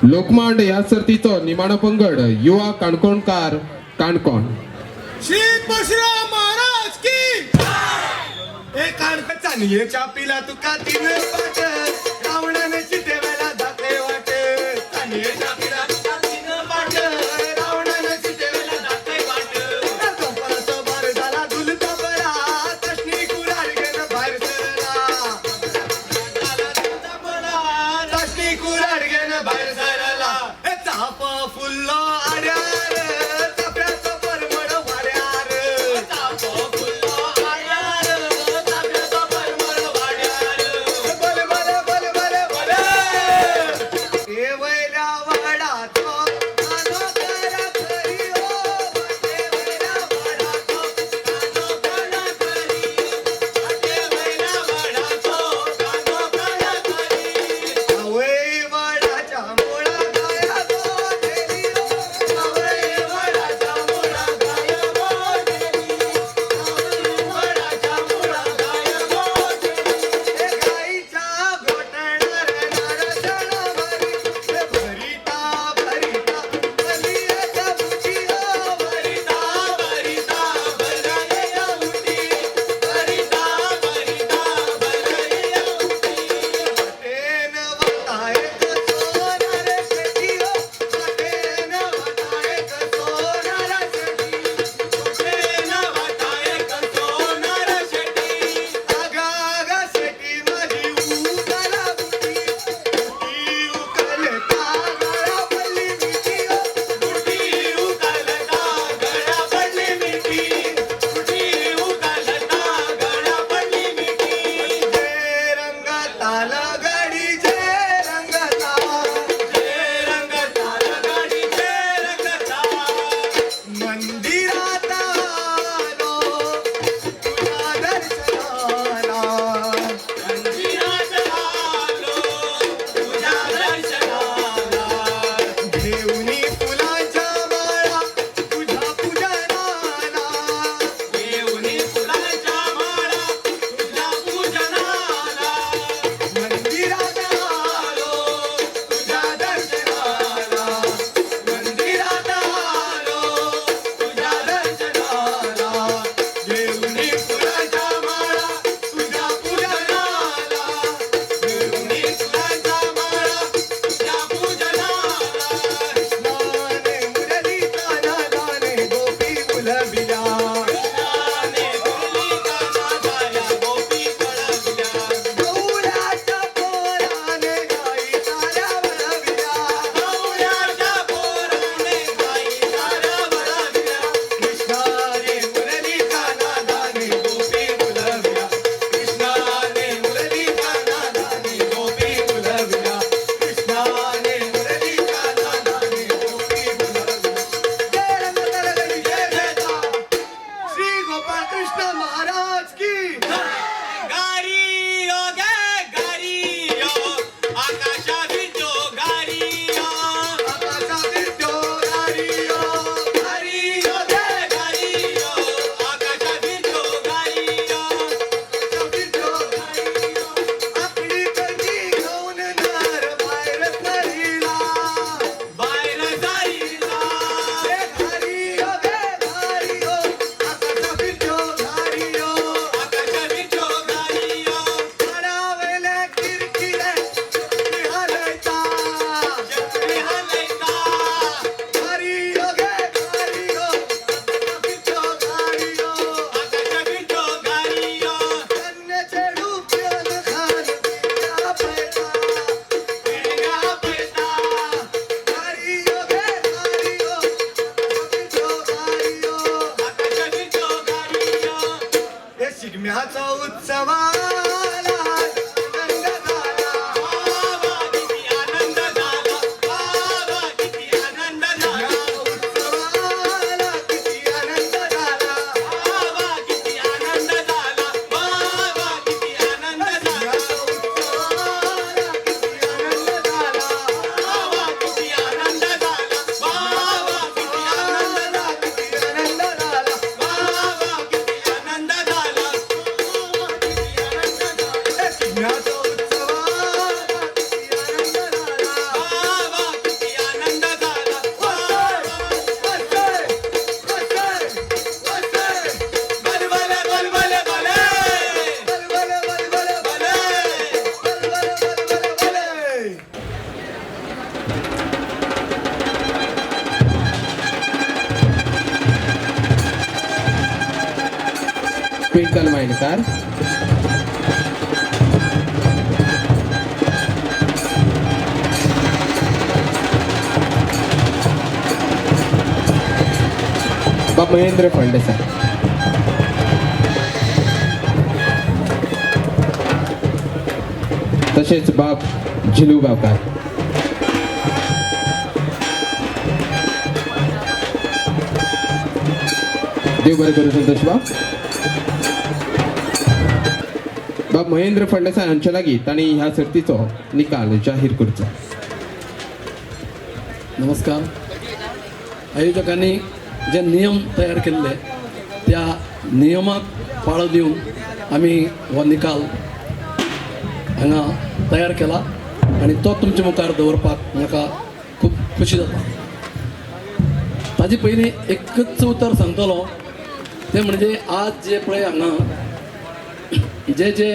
लोकमांड ह्या सर्तीचो निमाणो पंगड युवा काणकोणकार काणकोण. श्री परशुराम महाराज की ए काणकोणचा नियेच्या पिला तुका तीन पाट रावणाने चितेवेला दाते वाट नियेच्या पिला तुका तीन पाट रावणाने चितेवेला दाते वाट कंपनाचा बार झाला दुलता बरा तसनी कुराड घेन बाहेर सरला तसनी कुराड घेन बाहेर सरला ए चाप फुल्लो आड्यार चाप्याचं परमड वाड्यार चाप फुल्लो आड्यार चाप्याचं परमड वाड्यार बले बले बले बले बले ए वैल्या वाडाचो कानो करा खरी हो ए वैल्या वाडाचो कानो करा खरी ए वैल्या वाडाचो कानो करा खरी आवई वाडाच्या मुळा गाया दोन ट्विंकल मायणकार, बाब महेंद्र फळदेसाय, तसेच बाब झिलू गावकार. देव बरें करूं संतोष बाब. बाब महेंद्र फळदेसाय हांचे लागीं तांणी ह्या सर्तीचो निकाल जाहीर करचो. नमस्कार. आयोजकांनी जे नियम तयार केल्ले त्या नियमाक पाळो दिवन आमी हो निकाल हांगा तयार केला आनी तो तुमचे मुखार दवरपाक म्हाका खूब खोशी जाता. ताजे पयलीं एकच उतर सांगतलो तें म्हणजे आज जे पळय हांगा जे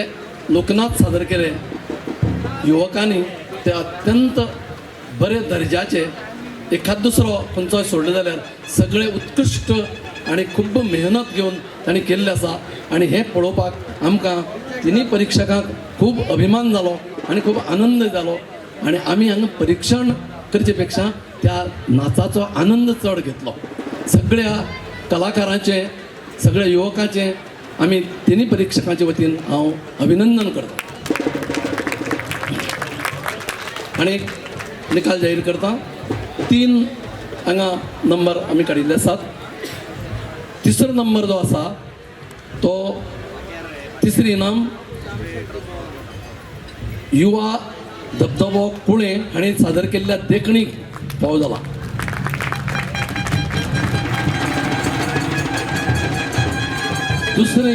लोकनाच सादर केले युवकांनी ते अत्यंत बरे दर्जाचे. एखाद दुसरो खंयचोय सोडलो जाल्यार सगळे उत्कृश्ट आनी खूब मेहनत घेवन तांणी केल्ले आसा आनी हें पळोवपाक आमकां तिनूय परिक्षकांक खूब अभिमान जालो आनी खूब आनंद जालो. आनी आमी हांगा परिक्षण करचे पेक्षा त्या नाचाचो आनंद चड घेतलो. सगळ्या कलाकारांचे सगळ्या युवकांचे आमी तिनूय परिक्षकांचे वतीन हांव अभिनंदन करता आनी निकाल जाहीर करता. 3 हांगा नंबर आमी काडिल्ले आसात. तिसरो नंबर जो आसा तो तिसरी इनाम युवा धबधबो पुणे हांणी सादर केल्ल्या देखणीक फावो जाला. दुसरें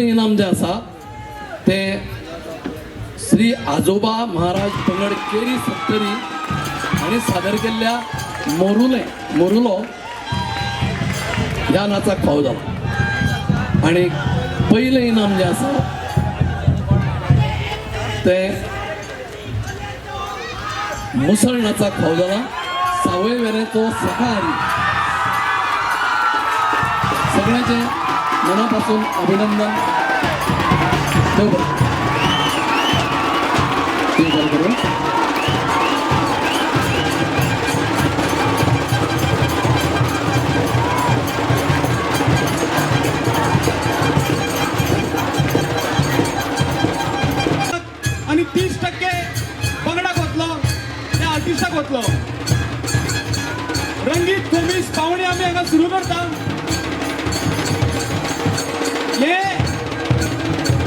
इनाम जे आसा तें श्री आजोबा महाराज पंगड केरी सत्तरी हांणी सादर केल्ल्या मोरुलो ह्या नाचाक फावो जाला. आनी पयलें इनाम जें आसा तें मुसळ नाचाक फावो जाला. सावय वेरेंचो सखारी. सगळ्यांचे मना पासून अभिनंदन. देव बरें करूं. आणि 30% पंगडाक वतलो त्या आर्टिस्टाक वतलो. रंगीत खोमीस पावणे आमी हांगा सुरू करता. हे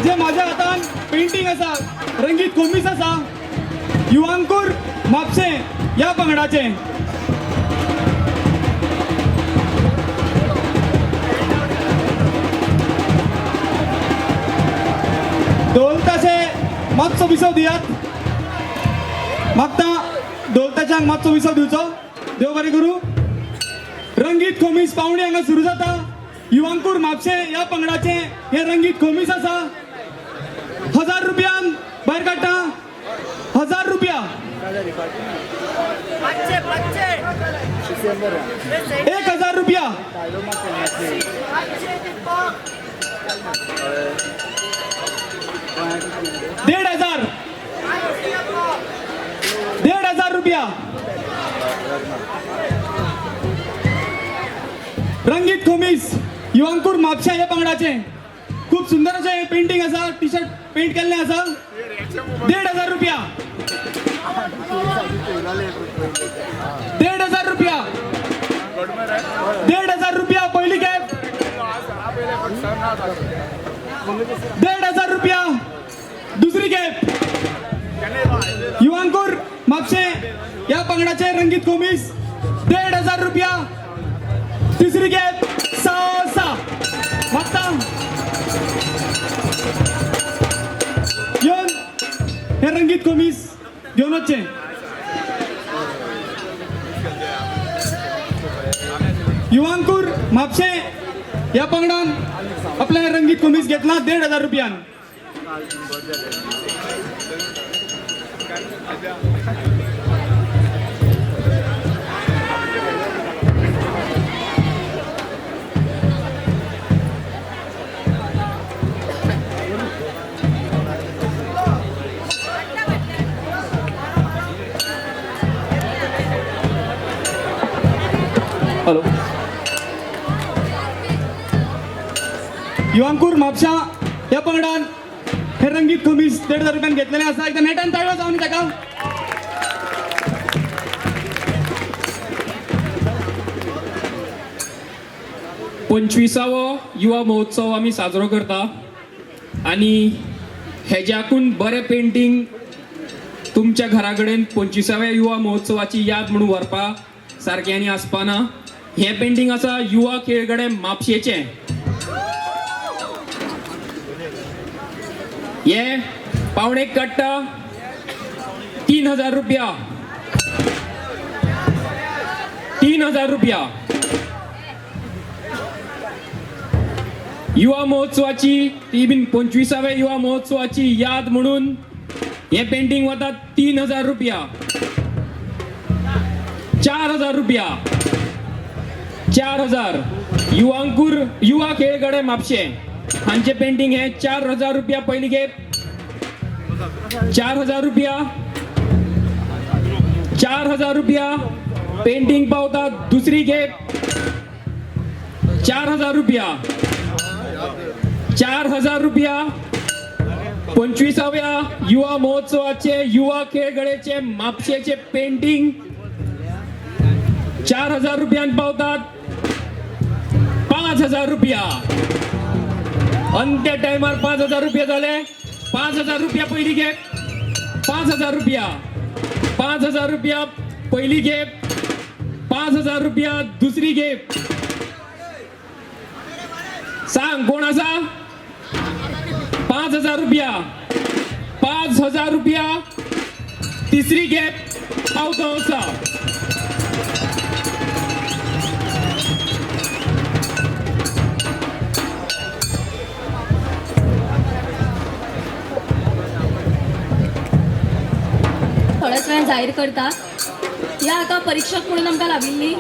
जे माझ्या हातान पेंटिंग आसा रंगीत खोमीस आसा युवांकूर म्हापशे या पंगडाचे. ढोलताशे मातसो विसव दियात. मागता ढोलताशांक मातसो विसव दिवचो. देव बरें करूं. रंगीत खोमीस पावणे हांगा सुरू जाता. युवांकूर म्हापशे या पंगडाचे हे रंगीत खोमीस आसा. 1000 रुपयान भायर काडटा. 1000 रुपया. 1000 रुपया. 1500. 1500 रुपया. रंगीत खोमीस युवांकूर म्हापशा या पंगडाचे खूप सुंदर असे पेंटिंग आसा. टी शर्ट पेंट केल्ले आसा. 1500 रुपया. 1500 रुपया. 1500 रुपया पहिली कॅप. 1500 रुपया. दुसरी कॅप. युवांकूर म्हापशे या पंगडाचे रंगीत खोमीस 1500 रुपया. तिसरी कॅप 6 मागता येऊन हे रंगीत खोमीस घेऊन वचचे. युवांकूर म्हापशे या पंगडान आपल्या रंगीत खोमीस घेतला 1500 रुपयान. हॅलो युवांकूर म्हापशा या पंगडान हे रंगीत खमीस 1,500 रुपयान घेतलेले आसा एकदा नेटान ताळयो जावन ताका पंचवीसावो युवा महोत्सव आम्ही साजरो करता आणि हेज्याकून बरें पेंटींग तुमच्या घरा कडेन 25व्या युवा महोत्सवाची याद म्हणून व्हरपा सारकें आनी आसपाना हें पेंटींग आसा युवा खेळगडे म्हापशेचें हे पावणेक काडटा 3,000 रुपया 3,000 रुपया युवा महोत्सवाची ती बीन 25व्या युवा महोत्सवाची याद म्हणून हे पेंटिंग वता 3,000 रुपया 4,000 रुपया 4,000 युवांकूर युवा खेळगडे म्हापशे हांचे पेंटिंग हे 4,000 रुपया पयली घे 4,000 रुपया 4,000 रुपया पेंटिंग पावता दुसरी घे 4,000 रुपया 4,000 रुपया 25व्या युवा महोत्सवाचे युवा खेळगडेचे म्हापशेचे पेंटिंग 4,000 रुपयान पावतात 5,000 रुपया अंत्य टायमार 5,000 रुपया झाले 5,000 रुपया पहिली घे 5,000 रुपया 5,000 रुपया पहिली घे 5,000 रुपया दुसरी घे सांग कोण असा 5,000 रुपया 5,000 रुपया तिसरी घे पावतो असा थोड्याच वेळान जाहीर करतात ह्या हाका परीक्षक म्हणून आमकां लाभिल्ली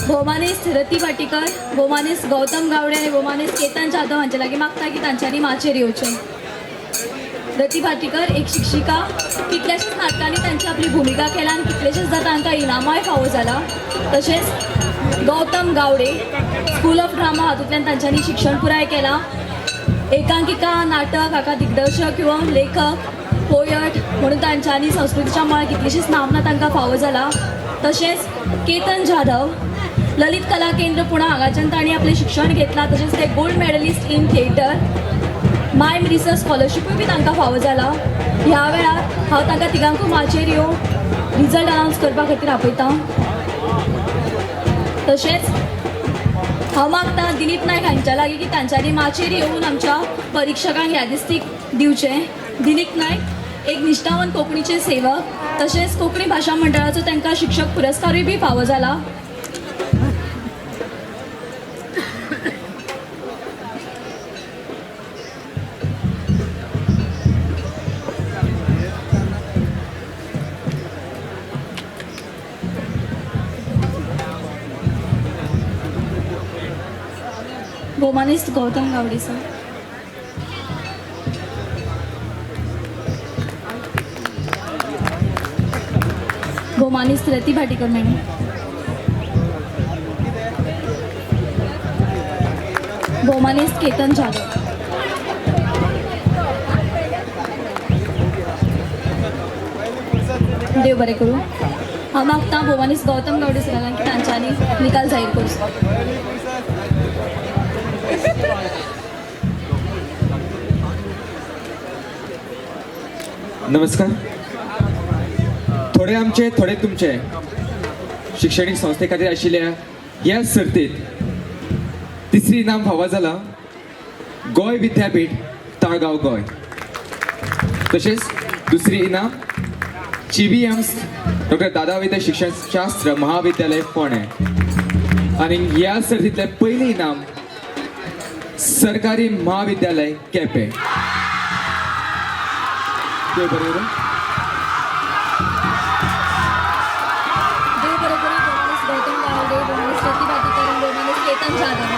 भोवमानीस रती भाटीकर भोवमानीस गौतम गावडे आनी भोवमानीस केतन जाधव हांचे लागीं मागता की तांच्यांनी माचेर येवचें रती भाटीकर एक शिक्षिका कितल्याशाच नाटकांनी तांची आपली भुमिका केल्या आनी कितलेशेच दाता तांकां इनामाय फावो जाला तशेंच Gautam Gawade school of drama हातूंतल्यान तांच्यांनी शिक्षण पुराय केलां एकांकिका नाटक हाका दिग्दर्शक किंवा लेखक पोयट म्हणून तांच्यांनी संस्कृतीच्या मळार कितलीशीच नामना तांकां फावो जाला तशेंच केतन जाधव ललित कला केंद्र पुणा हांगाच्यान तांणी आपलें शिक्षण घेतलां तशेंच ते gold medallist in theatre mime research स्कॉलरशिपूय बी तांकां फावो जाला ह्या वेळार हांव तांकां तिगांकूय माचेर येवन रिजल्ट अनावन्स करपा खातीर आपयतां तशेंच हांव मागतां दिलीप नायक हांच्या लागीं की तांच्यांनी माचेर येवन आमच्या परीक्षकांक यादिस्तीक दिवचें दिलीप नायक एक निश्ठावन कोंकणीचे सेवक तशेंच कोंकणी भाशा मंडळाचो तांकां शिक्षक पुरस्कारूय बी फावो जाला भोवमानीस गौतम गावडे सर भोवमानीस रती भाटीकर मॅडम भोवमानीस केतन जाधव देव बरें करूं हांव मागतां भोवमानीस गौतम गावडे सरांक की तांच्यांनी निकाल जाहीर करूं नमस्कार थोडे आमचे थोडे तुमचे शिक्षणीक संस्थे खातीर आशिल्ल्या ह्या सर्तीत तिसरी इनाम फावो जाला गोंय विद्यापीठ ताळगांव गोंय तशेंच दुसरी इनाम GVM डॉक्टर दादा वैद्य शिक्षण शास्त्र महाविद्यालय फोंडे आनी ह्या सर्तींतलें पयलीं इनाम सरकारी महाविद्यालय केपें देव बरें करूं भोवमानीस गौतम गावडे भोवमानीस रती भाटीकर भोवमानीस केतन जाधव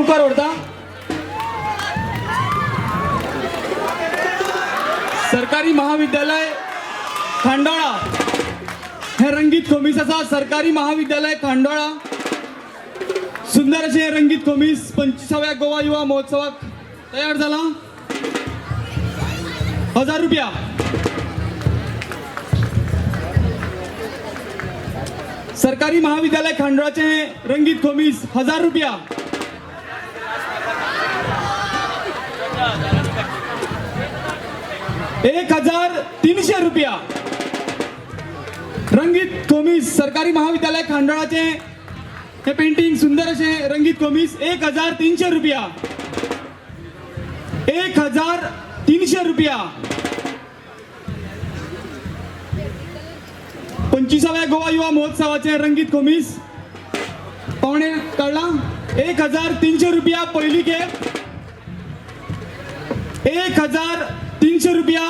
मुखार व्हरता सरकारी महाविद्यालय खांडोळा हे रंगीत खोमीस आसा. सरकारी महाविद्यालय खांडोळा सुंदर अशें रंगीत खोमीस 25व्या गोवा युवा महोत्सवाक तयार जाला. 1000 रुपया. सरकारी महाविद्यालय खांडोळाचे रंगीत खोमीस 1000 रुपया. ₹1300 रुपया. रंगीत खोमीस सरकारी महाविद्यालय खांडोळाचे हे पेंटिंग सुंदर असे रंगीत खोमीस 1300 रुपया. 1300 रुपया. 25व्या गोवा युवा महोत्सवाचे रंगीत खोमीस पावणे कळला 1300 रुपया. पहिली खेप 1300 रुपया.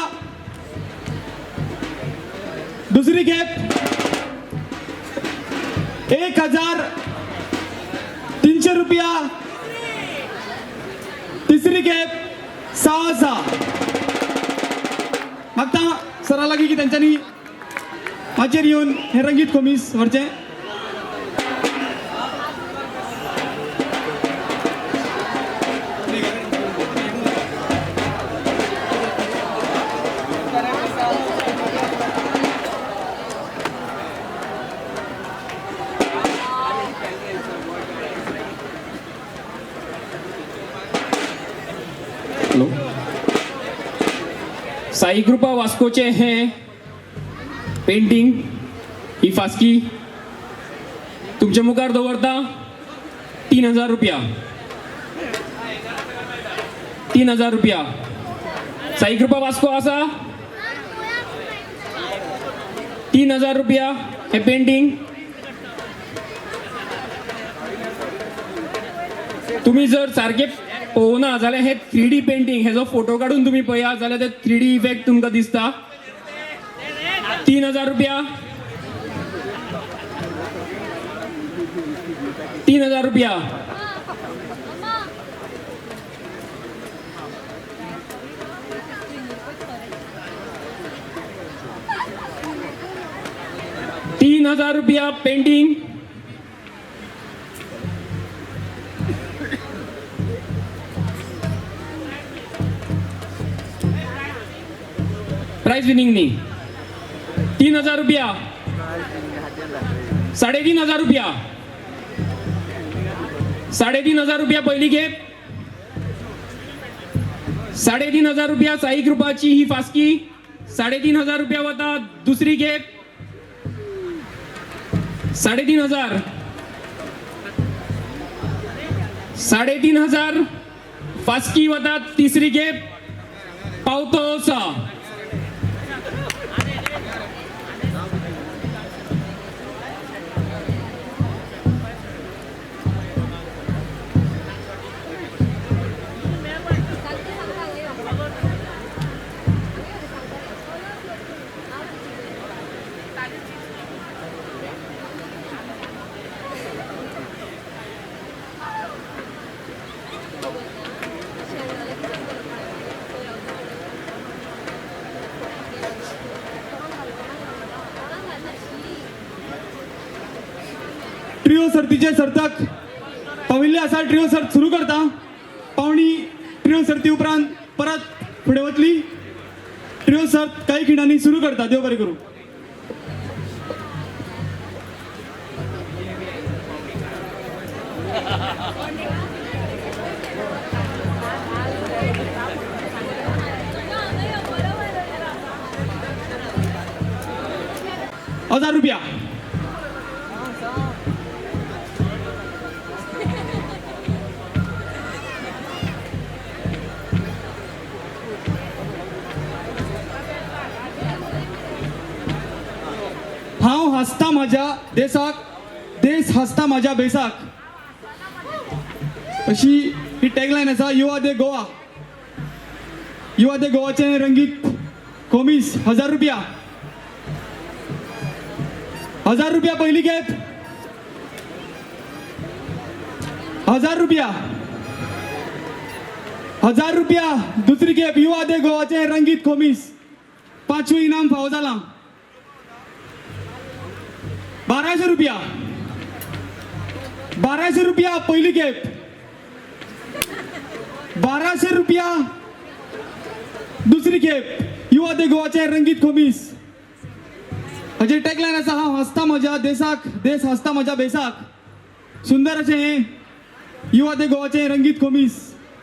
दुसरी खेप 1300 रुपया. तिसरी खेप 6,600. मागता सरा लागी की त्यांच्यानी हाचेर येऊन हे रंगीत खोमीस व्हरचे. साई कृपा वास्कोचे हे पेंटिंग ही फास्की तुमच्या मुखार दवरता 3000 रुपया. 3000 रुपया. साई कृपा वास्को आसा 3000 रुपया हे पेंटिंग. तुम्ही जर सारखे पळोवना जाल्यार हे 3D पेंटिंग हेजो फोटो काढून तुम्ही पळयात जाल्यार ते 3D इफेक्ट तुमकां दिसता. 3000 रुपया. 3000 रुपया. ₹3000 पेंटिंग. प्राइज विनिंग नी 3000 रुपया. 3500 रुपया. 3500 रुपया पहिली खेप. 3500 रुपया साई कृपाची ही फास्की. 3500 रुपया वता दुसरी खेप. 3500. 3500 फास्की वता तिसरी खेप. पावतो 6. ट्रिओ सर्तीचे सर्तक पाविल्ले आसा. ट्रिओ सर्त सुरू करता. पावणी ट्रिओ सर्ती उपरांत परत फुडें वतली. ट्रिओ सर्त काही खिणांनी सुरू करता. देव बरें करूं. ₹1000. हांव हसता माझ्या देशाक, देश हसता माझ्या बेसाक, अशी ही टॅगलाईन आसा. युवा दे गोवा. युवा दे गोवाचे रंगीत खोमीस ₹1000. ₹1000 पहिली खेप. ₹1000. 1000 रुपया दुसरी खेप युवा दे गोवाचे रंगीत खोमीस 5वे इनाम फावो जाला. 1200 रुपया 1200 रुपया पहिली खेप. 1200 रुपया दुसरी खेप युवा दे गोवाचे रंगीत खोमीस. हाचे टॅगलायन आसा हांव हसता म्हज्या देशाक देश हसता म्हज्या बेसाक. सुंदर अशें हे युवा दे गोवाचे रंगीत खोमीस.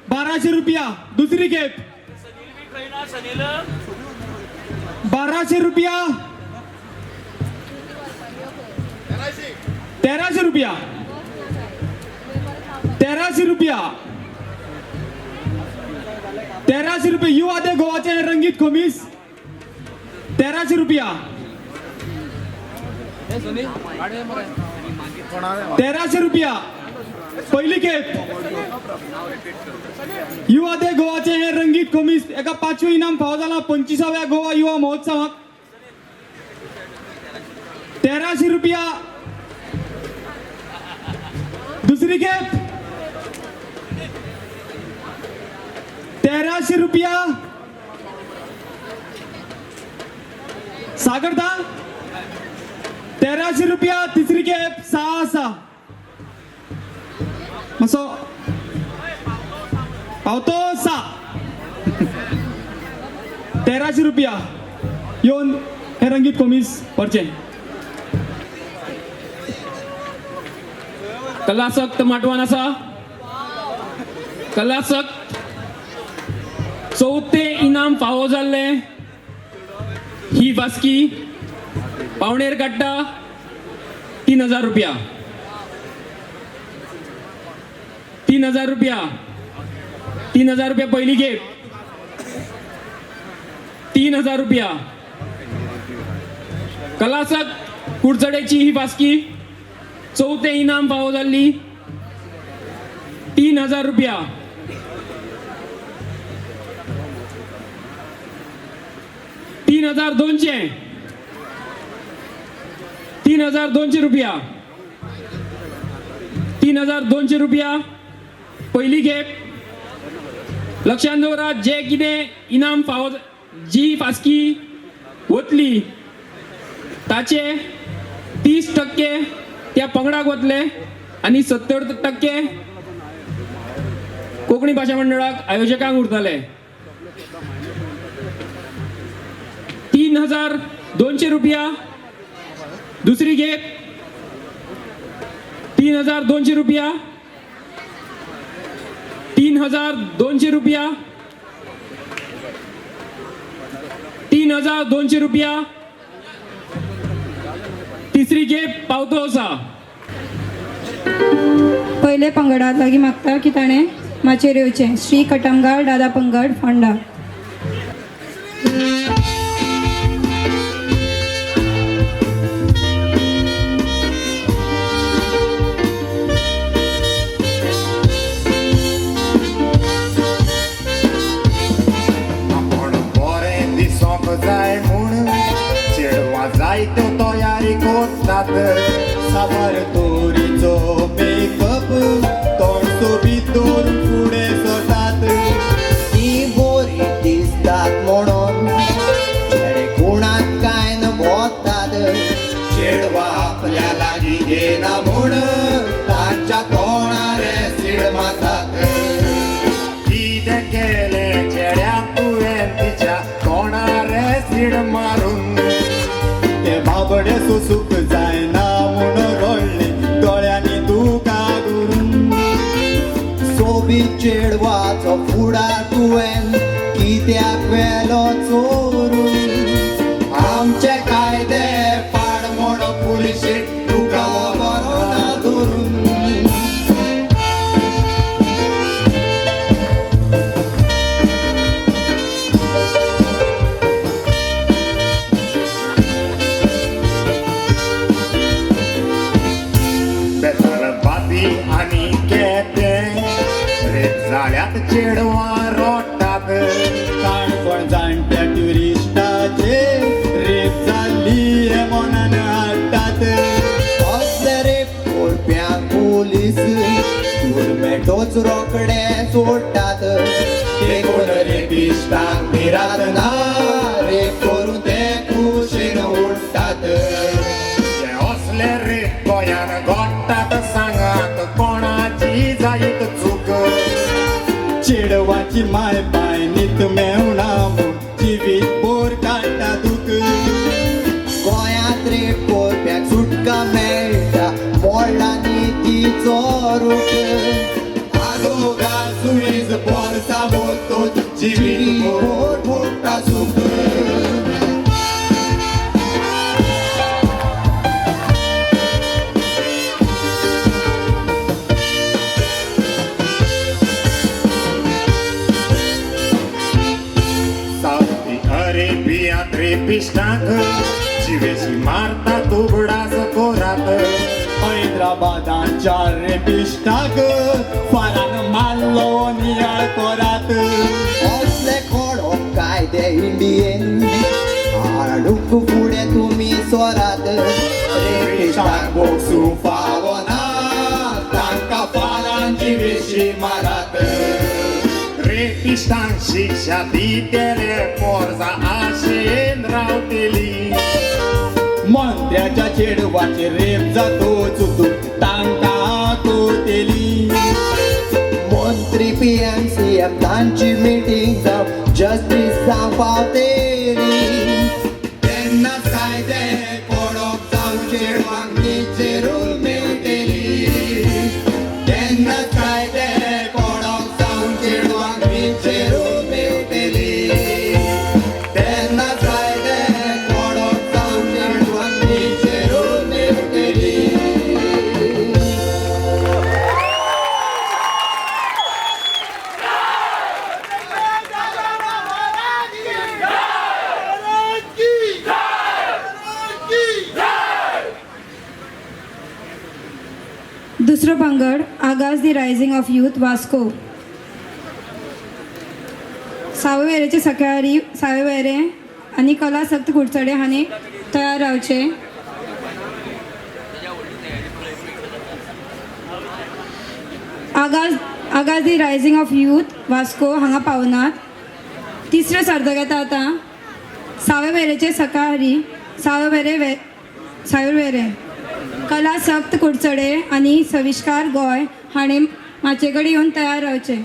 1200 रुपया दुसरी खेप. 1200 रुपया 1300 रुपया 1300 रुपया 1300 रुपये युवा दे गोवाचे रंगीत खोमीस. 1300 रुपया 1300 रुपया पहिली खेप युवा दे गोवाचे हे रंगीत खोमीस. एका 5वे इनाम फावो जाला 25व्या गोवा युवा महोत्सवाक. 1300 रुपया दुसरी खेप. 1300 रुपया सागरदा. 1300 रुपया तिसरी खेप 6 मातसो पावतो 6. 1300 रुपया येवन हे रंगीत खोमीस व्हरचे. कलासक्त माटवान आसा. कलासक्त 4थे इनाम फावो जाल्ले. ही बास्की पावणेर काडटा 3000 रुपया. 3000 रुपया 3000 रुपया पहिली खेप. 3000 रुपया कलासक कुडचडेची ही बास्की 4थे इनाम फावो जाल्ली. 3000 रुपया. 3200 3200 रुपया. 3200 रुपया पहिली खेप. लक्षात दवरा जे कितें इनाम फावो जी फास्की वतली ताचे 30% त्या पंगडाक वतले आणि 70% कोंकणी भाषा मंडळाक आयोजकांक उरतले. 3200 रुपया दुसरी खेप. 3200 रुपया. 3200 रुपया. 3200 रुपया तिसरी खेप पावतो आसा. पहिले पंगडात लागी मागता की ताणें माचेर येवचें. श्री कटमगाळ दादा पंगड फोंडा. जाय म्हूण चेडवां जायत्यो तयारी करतात. सावर तोरीचो मेकअप तोंड सोबीत दवरून फुडें सरतात. ती बरी दिसतात म्हणून चेडे कोणाक काय न बोतात. चेडवा आपल्या लागीं घेना म्हूण तांच्या तोंडार एसीड मारतात. कितें केलें चेड्याक तुवें तिच्या तोंडार एसीड मारून. ते बाबडे सोसूंक जायना म्हूण रडले दोळ्यांनी तुका धरून. सोबीत चेडवाचो फुडार तुवें कित्याक वेलो चोरून. आमचे कायदे पाड म्हूण पुलिशेक तुका बरो ना धरून. आनी केतें रेप जाल्यात चेडवां रोडटात. काणकोण जाणट्या ट्युरिस्टाचे रेप जाल्ली हे मनान हाडटात. असले रेप करप्यांक पुलीस मेटोच रोकडे सोडटात ते कोण रेपिस्टांक भिरात ना रेप करून ते कुशीन उडटात असले रेप गोंयान घडटात सांगात कोणाची जायत चूक चेडवाची माय पाय नीत मेवना म्हूण जिवीत बोर काडटा दूख गोंयांत रेप करप्याक सुटका मेळटा मोडलांनी तिचो रूख आगोगा सुईज बोरसा बोलतोच जिवीत बोर भोगता सुख रेपिस्टांक जिवेची मारतात उगडास कोरात हैदराबादाच्या रेपिस्टांक फारान मारलो नियाळ कोरात असले कडक कायदे इंडियेन हाडूंक फुडें तुमी सोरात रेपिस्टांक बोगसूंक फावना तांकां फारान जिवेची मारात रेपिस्टांक शिक्षा दितेले पोरसा आशेन रावतेली मंत्र्याच्या चेडवाचे रेप जातो चुतूक तांकां कोतेली मंत्री PMCM तांची मिटींग जावं जस्टीस जावं पावतेली तेन्नाच कायदे कडक जावं चेडवांक नीचे रूल मेळटली तेन्नाच कायदे कडक जावं चेडवांक नीचे रूल मेळटली तेन्नाच कायदे कडक जावं चेडवांक नीचे रूल मेळटली दुसरो पंगड आगाज दी रायझिंग ऑफ यूथ वास्को. सावयवेरेचे सकाळी सावयवेरे आनी कला सक्त कुडचडे हांणी तयार रावचे. आगाज दी रायझिंग ऑफ यूथ वास्को हांगा पावनात. तिसरो सर्त घेता आतां सावयवेरेचे सकाळी सावयवेरे कला सक्त कुडचडे आनी सविष्कार गोंय हाणें माचे कडेन येवन तयार रावचे.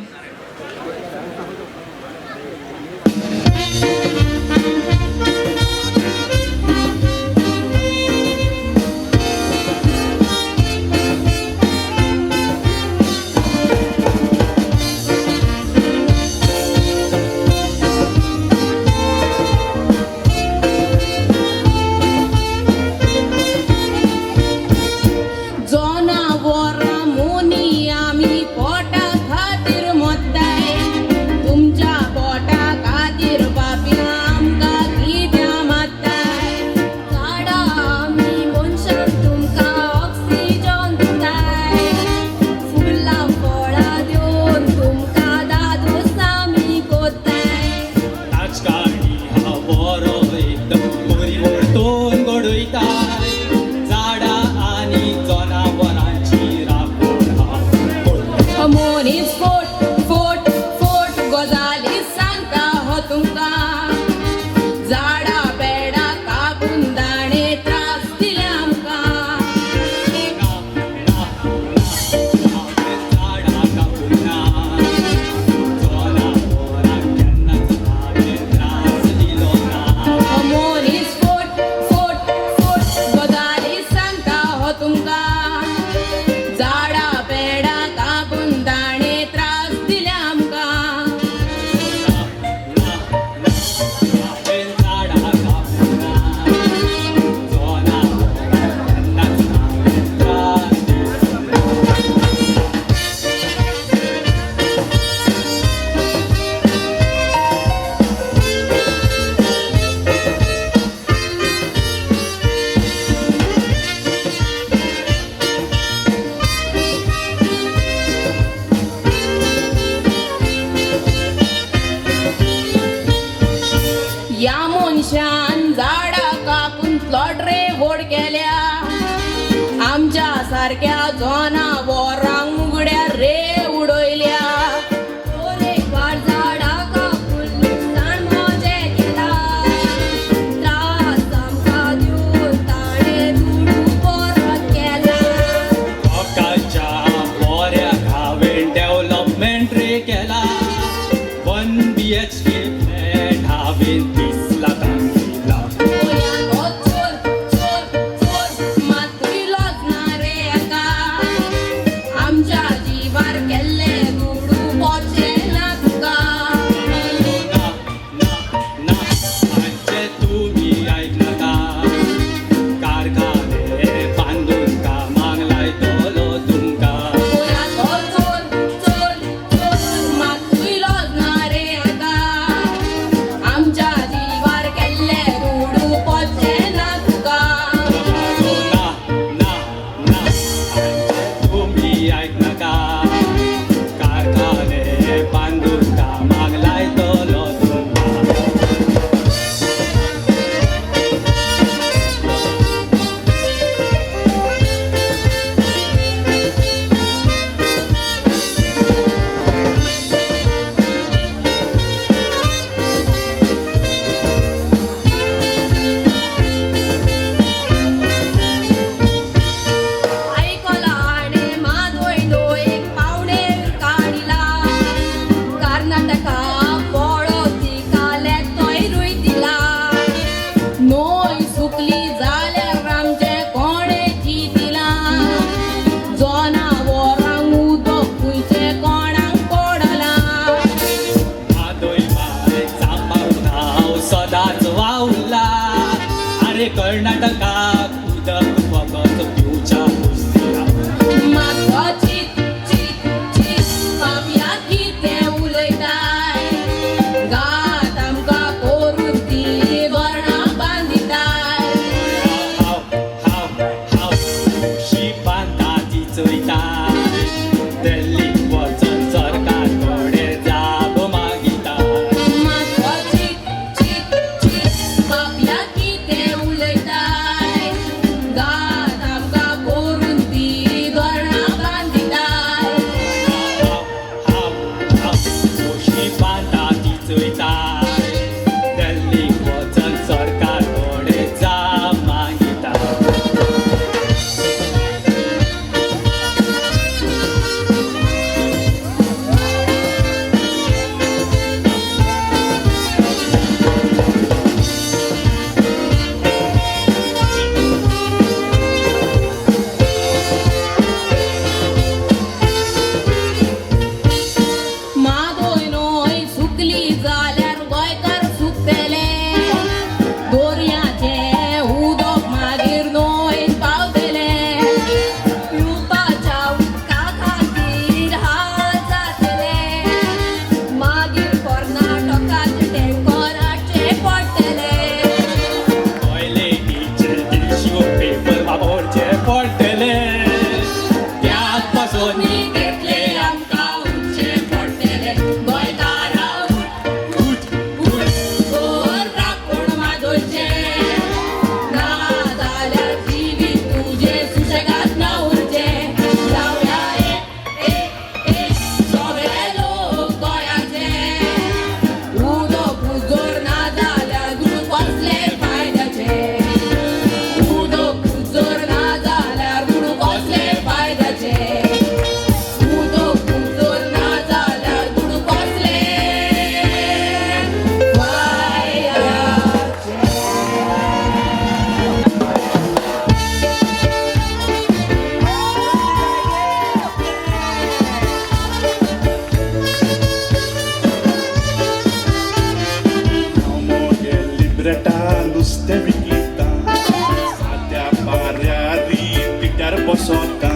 सारख्या जनावरांक मुगड्या रे नुस्तें विकिता साद्या पाऱ्यारी पिट्यार बसता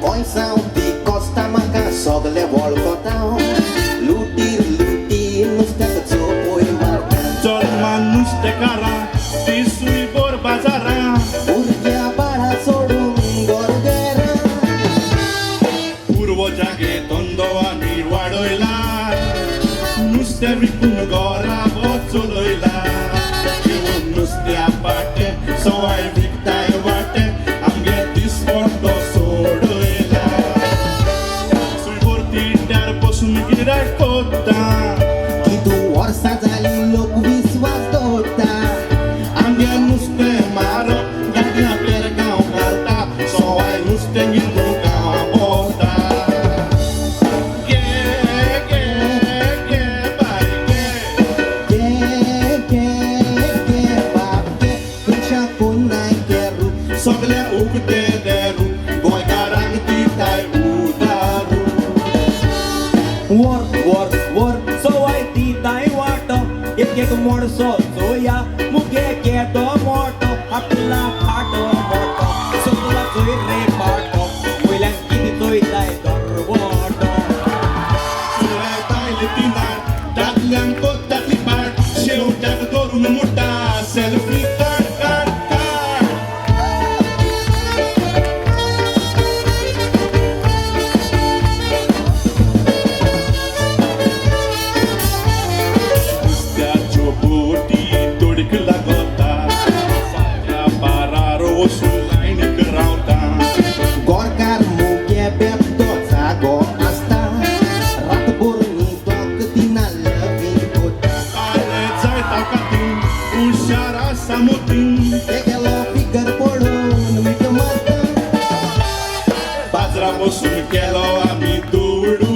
कोयसांव ती कोस्ता म्हाका सगळे वळखता लुटीर लुटी नुस्त्याक चोपोय मारता जल्मा नुस्तेकारां ती सुय बोर बाजारां भुरग्या बाळा सोडून गोरगेरां पूर्व जागे धंदो आमी वाडयला नुस्तें विकून घरा चलयला घेवन नुस्त्या पाटे सवाय विकताय वाटे आमगे दिसपट्टो सोडयला सुयबोर तिट्यार बसून गिरायक कोत्ता कितू वर्सां जाली लोक विस्वास दवरता आमगे नुस्तें मारप गाडया पेरगांव घालता सवाय नुस्तें घेवन गांवां भोंवता सगळे उगते देरू गोंयकारांक दिताय उदारू वर वर वर सवाय दिताय वाटो एक एक मोडसो चोया मुगे केटो मोटो आपला फाटो मोटो सगळा चोय रे पाटो वयल्यान कितें चोयताय दरवटो सुराय बायल तिनार दादल्यांक कोत्तातली पाट शेवट्याक धरून मुड्डा सेल्फी काड काड काड नुस्त्याच्यो बोटी तोडीक लागता फाटल्या बारार वचून लायनीक रावता गोरकार मुगे बेबदो जागो आसता रातभर न्हिदोंक दिना लगीन कोता काले जाय ताका तीन हुशार आसा मोतीन ते गेलो फिगर पडून मीठ मारता बाजरा बसून केलो आमी दोडू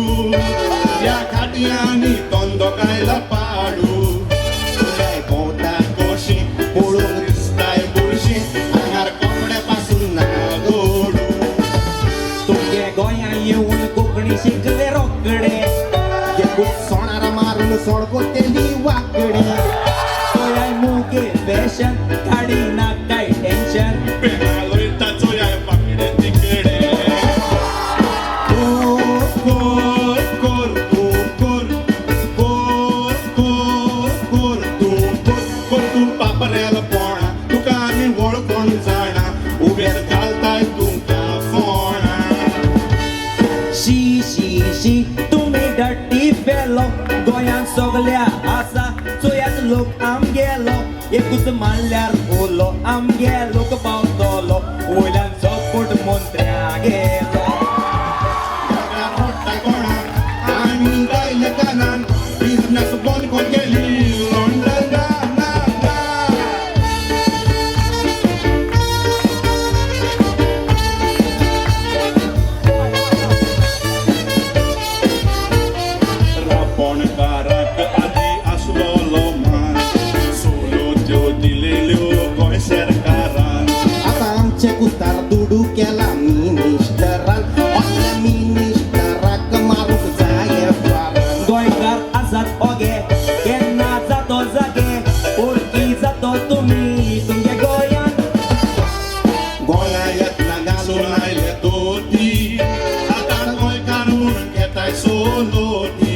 या खाट्यांनी तोंडो कायला पाडू चोराय भोंवता कोशी पळोवन दिसताय बुरशी आंगार कोंबडे पासून ना गोडू तुगे गोंयां येवन कोंकणी शिकले रोकडे एकूच सोणारा मारून सोडको तेली वाकडे चोयाय मुगे फॅशन काडी ना कांय टेन्शन पेनालोयता चोयाय पाकडे तिकडे कोर कोर तूं कोर कोर कोर कोर तूं कोर कोर तूं पापरेल पोणा तुका आमी वळखून जाणा उबेर घालताय तुमकां फोणा शी शी शी तुमी डटी फेलो गोंयान सगल्या आसा चोयात लोक आमगेलो एकूच मारल्यार ओलो आमगे लोक पावतलो वयल्यान सपोट मंत्र्या गेलो रोडटा कोणा आमी गायले कानान बिझनेस बंद कोण केली लंडन ना ना ना रापणकाराक आदी आसलोलो मान सोलो त्यो दिलेल्यो गोंय सरकारान आतां आमचे कुस्तार दुडू केला मिनिस्टरान असल्या मिनिस्टराक मारूंक जाय फारान गोंयकार आसात ओगे केन्ना जातो जागे ओळखी जातो तुमी तुमगे गोंयान गोंया येतना घालून आयले दोती आतां गोंयकार म्हणून घेताय सोलोटी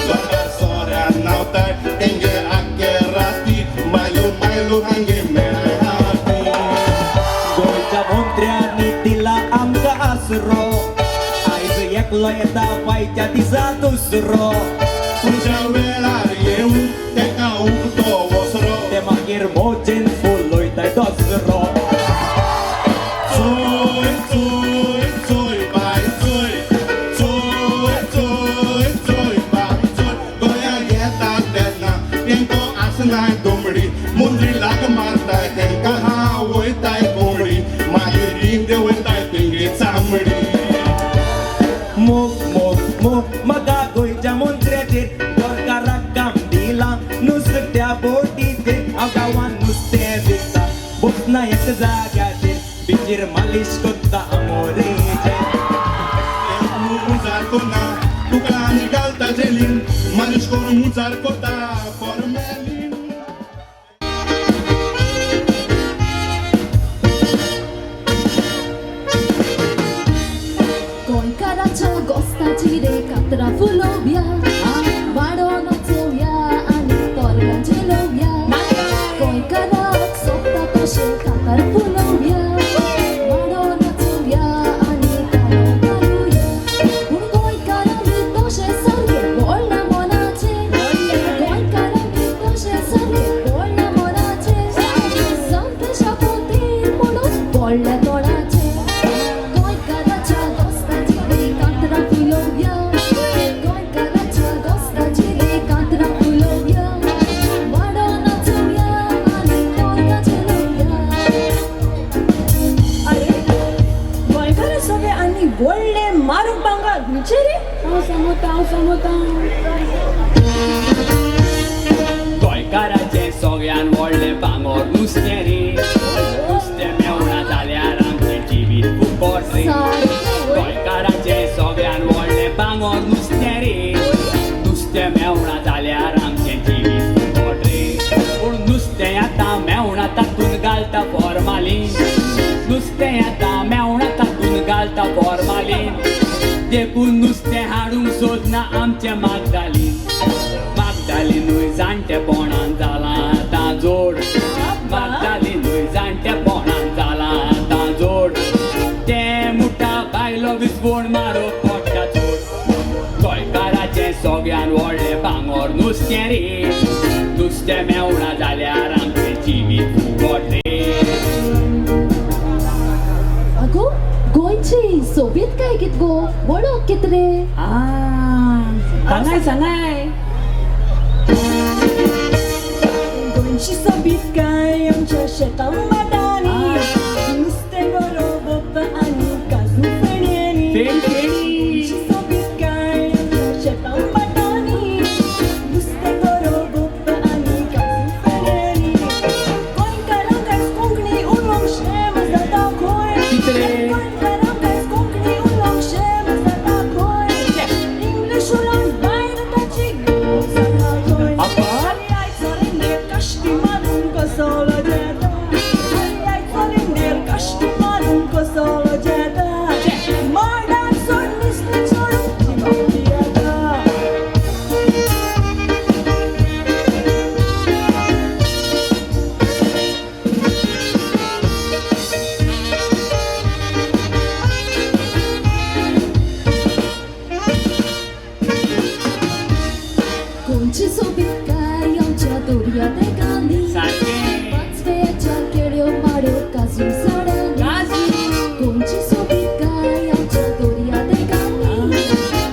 गोंयकार सोऱ्यान नावताय तेंगे आख्खे राती बायलो बायलो हांगे मेळाती गोंयच्या मंत्र्यांनी दिला आमकां आसरो आयज एकलो येता फायच्या दिसा दुसरो तुज्या वेळार येवन तेका उगतो वसरो ते मागीर मोजेन फुलोयताय दसरो चोय चोय चोय बाय चोय चोय चोय चोय बाय चोय गोंया येता तेन्ना तेंको आसनाय दोंबडी मुंद्री लाग मारताय तेंका हांव वयताय कोंबडी मागीर रिंग वयताय तेंगे चामडी मोग मोग मोग म्हाका गोंयच्या मंत्र्याचेर गोंयकाराक काम दिलां नुस्त्या बोटीचेर हांव गांवांत नुस्तें विकता बसना एक जाग्याचेर बिचीर मालिश कोत्ता आमोरेचेर मुजार कोना तुका आनी घालता जेलीन मालिश करून मुजार कोता फॉर्मेलीन फुलोवया वाडो नचोवया आनी तोरगांचे लोवया गोंयकाराक सोदता तशें कांतार फुलोवया वाडो नचोवया आनी ताळो घालुया पूण गोंयकारांनी तशें सारकें व्हडल्या मनाचें गोंयकारांनी तशें सारकें व्हडल्या मनाचें संदेशा पोतीर म्हणून व्हडल्या तोंडाचें गोंयकाराच्या दोस्ताची रे कांतरां फुलोवया गोंयकाराच्या दोस्ताची रे कांतरां फुलोवया वाडो नचोवया आनी तोरगांचे लोवया अरे गोंयकार सगळे आनी व्हडले मारूक भांगर खंयचे रे हांव सांगता गोंयकाराचें सगळ्यान व्हडलें भांगर नुस्तें रे नुस्तें मेवना जाल्यार आमचें जिवीत फुकट रे गोंयकाराचें सगळ्यान व्हडलें भांगर नुस्तें रे नुस्तें मेवना जाल्यार आमचें जिवीत फुकट रे पूण नुस्तें आतां मेवना तातूंत घालता फॉर्मालीन नुस्तें आतां मेवना तातूंत घालता फॉर्मालीन देखून नुस्तें हाडूंक सोदना आमचें मागदालीनूय जाणटेपणान जालां आतां जोड मागदालीनूय जाणटेपणान जालां आतां जोड तें मुठा बायलो विस्वण मारूंक पडटा चोड गोंयकाराचें सगळ्यान व्हडलें भांगर नुस्तें रे नुस्तें मेवना जाल्यार आमचें जिवीत फुकट रे आगो गोंयची सोबीत काय कित गो वडो कित रे सांगाय गोंयची सोबीत काय आमच्या शेतां बाटांनी नुस्तें गरोवप आनी काजू फेणयांनी गोंयची सोबीत काय आमच्या शेतां बाटांनी नुस्तें गरोवप आनी काजू फेणयांनी गोंयकारांक आयज कोंकणी उलोवंक शेम जाता खंय गोंयकारांक आयज कोंकणी उलोवंक शेम जाता खंय इंग्लीश उलोवन भायर ताची गोफ जाता खंय आनी आयज रेंदेर काश्टी मारून कसलो जेता आनी आयज रेंदेर काश्टी मारून कसलो जेता माडार सोड नुस्तें सोडून जिवाक येता गोंयची सोबीत काय आमच्या दर्या देगांनी पांचवेच्या केळ्यो माड्यो काजू झाडांनी गोंयची सोबीत काय आमच्या दर्या देगांनी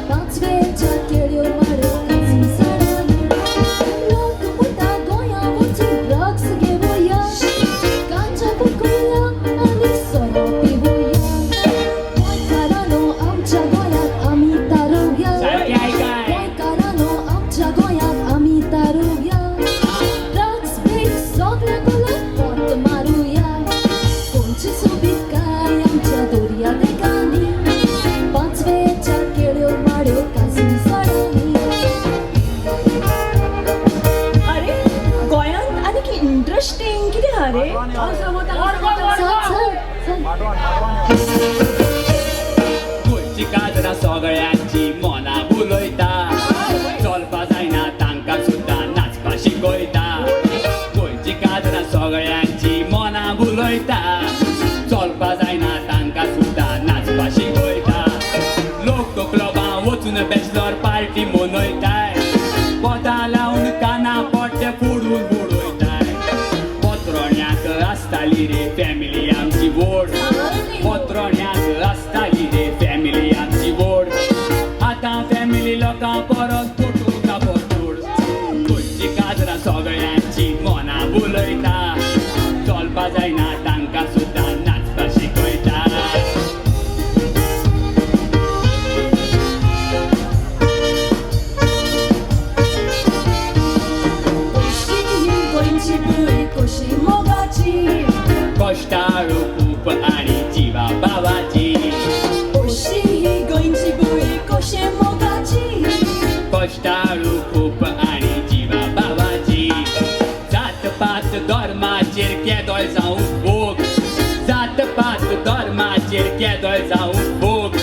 पांचवेच्या केळ्यो माड्यो काजू झाडांनी लोक म्हणटा गोंया वचून ड्रग्स घेवया गांजा बुकया आनी सोरो पिवया गोंयकारांनो आमच्या गोंयांत आमी तारोवया गोंयकारांनो आमच्या गोंयांत आमी तारोवया ड्रग्स बीग सगळे गोलाक पोत मारुया गोंयची सोबीत काय आमच्या दर्या देगांनी पांचवेच्या केळ्यो माड्यो काजू झाडांनी अरे गोंयांत आनी की इंटरेस्टिंग कितें हा रे गोंयची काजरां सगळ्यांची मनां बुलयता चलपा जायना तांकां सुद्दां नाचपा शिकयता गोंयची काजरां सगळ्यांची मनां बुलयता चलपा जायना तांकां सुद्दां नाचपा शिकयता लोक क्लबां वचून बॅचलर पार्टी मनयताय पोतां लावन काना पोट्टे फोडून उडयताय पोत्रोण्याक आसताली रे फॅमिली आमची व्हड पोत्रोण्याक आसताली रे फॅमिली आमची व्हड आतां फॅमिली लोकां परत फोटो कापड गोंयची काजरां सगळ्यांची मनां बुलयता चलपा जायना तांकां सुद्दां नाचपा शिकयता गोंयची बुरी कशी मोगाची कश्टाळू खूप आणि जिवा बाबाची अशी ही गोंयची बुरी कशी मोगाची कश्टाळू खूप आणि जिवा बाबाची जात पात धर्माचेर केदोय जावं भोग जात पात धर्माचेर केदोय जावं भोग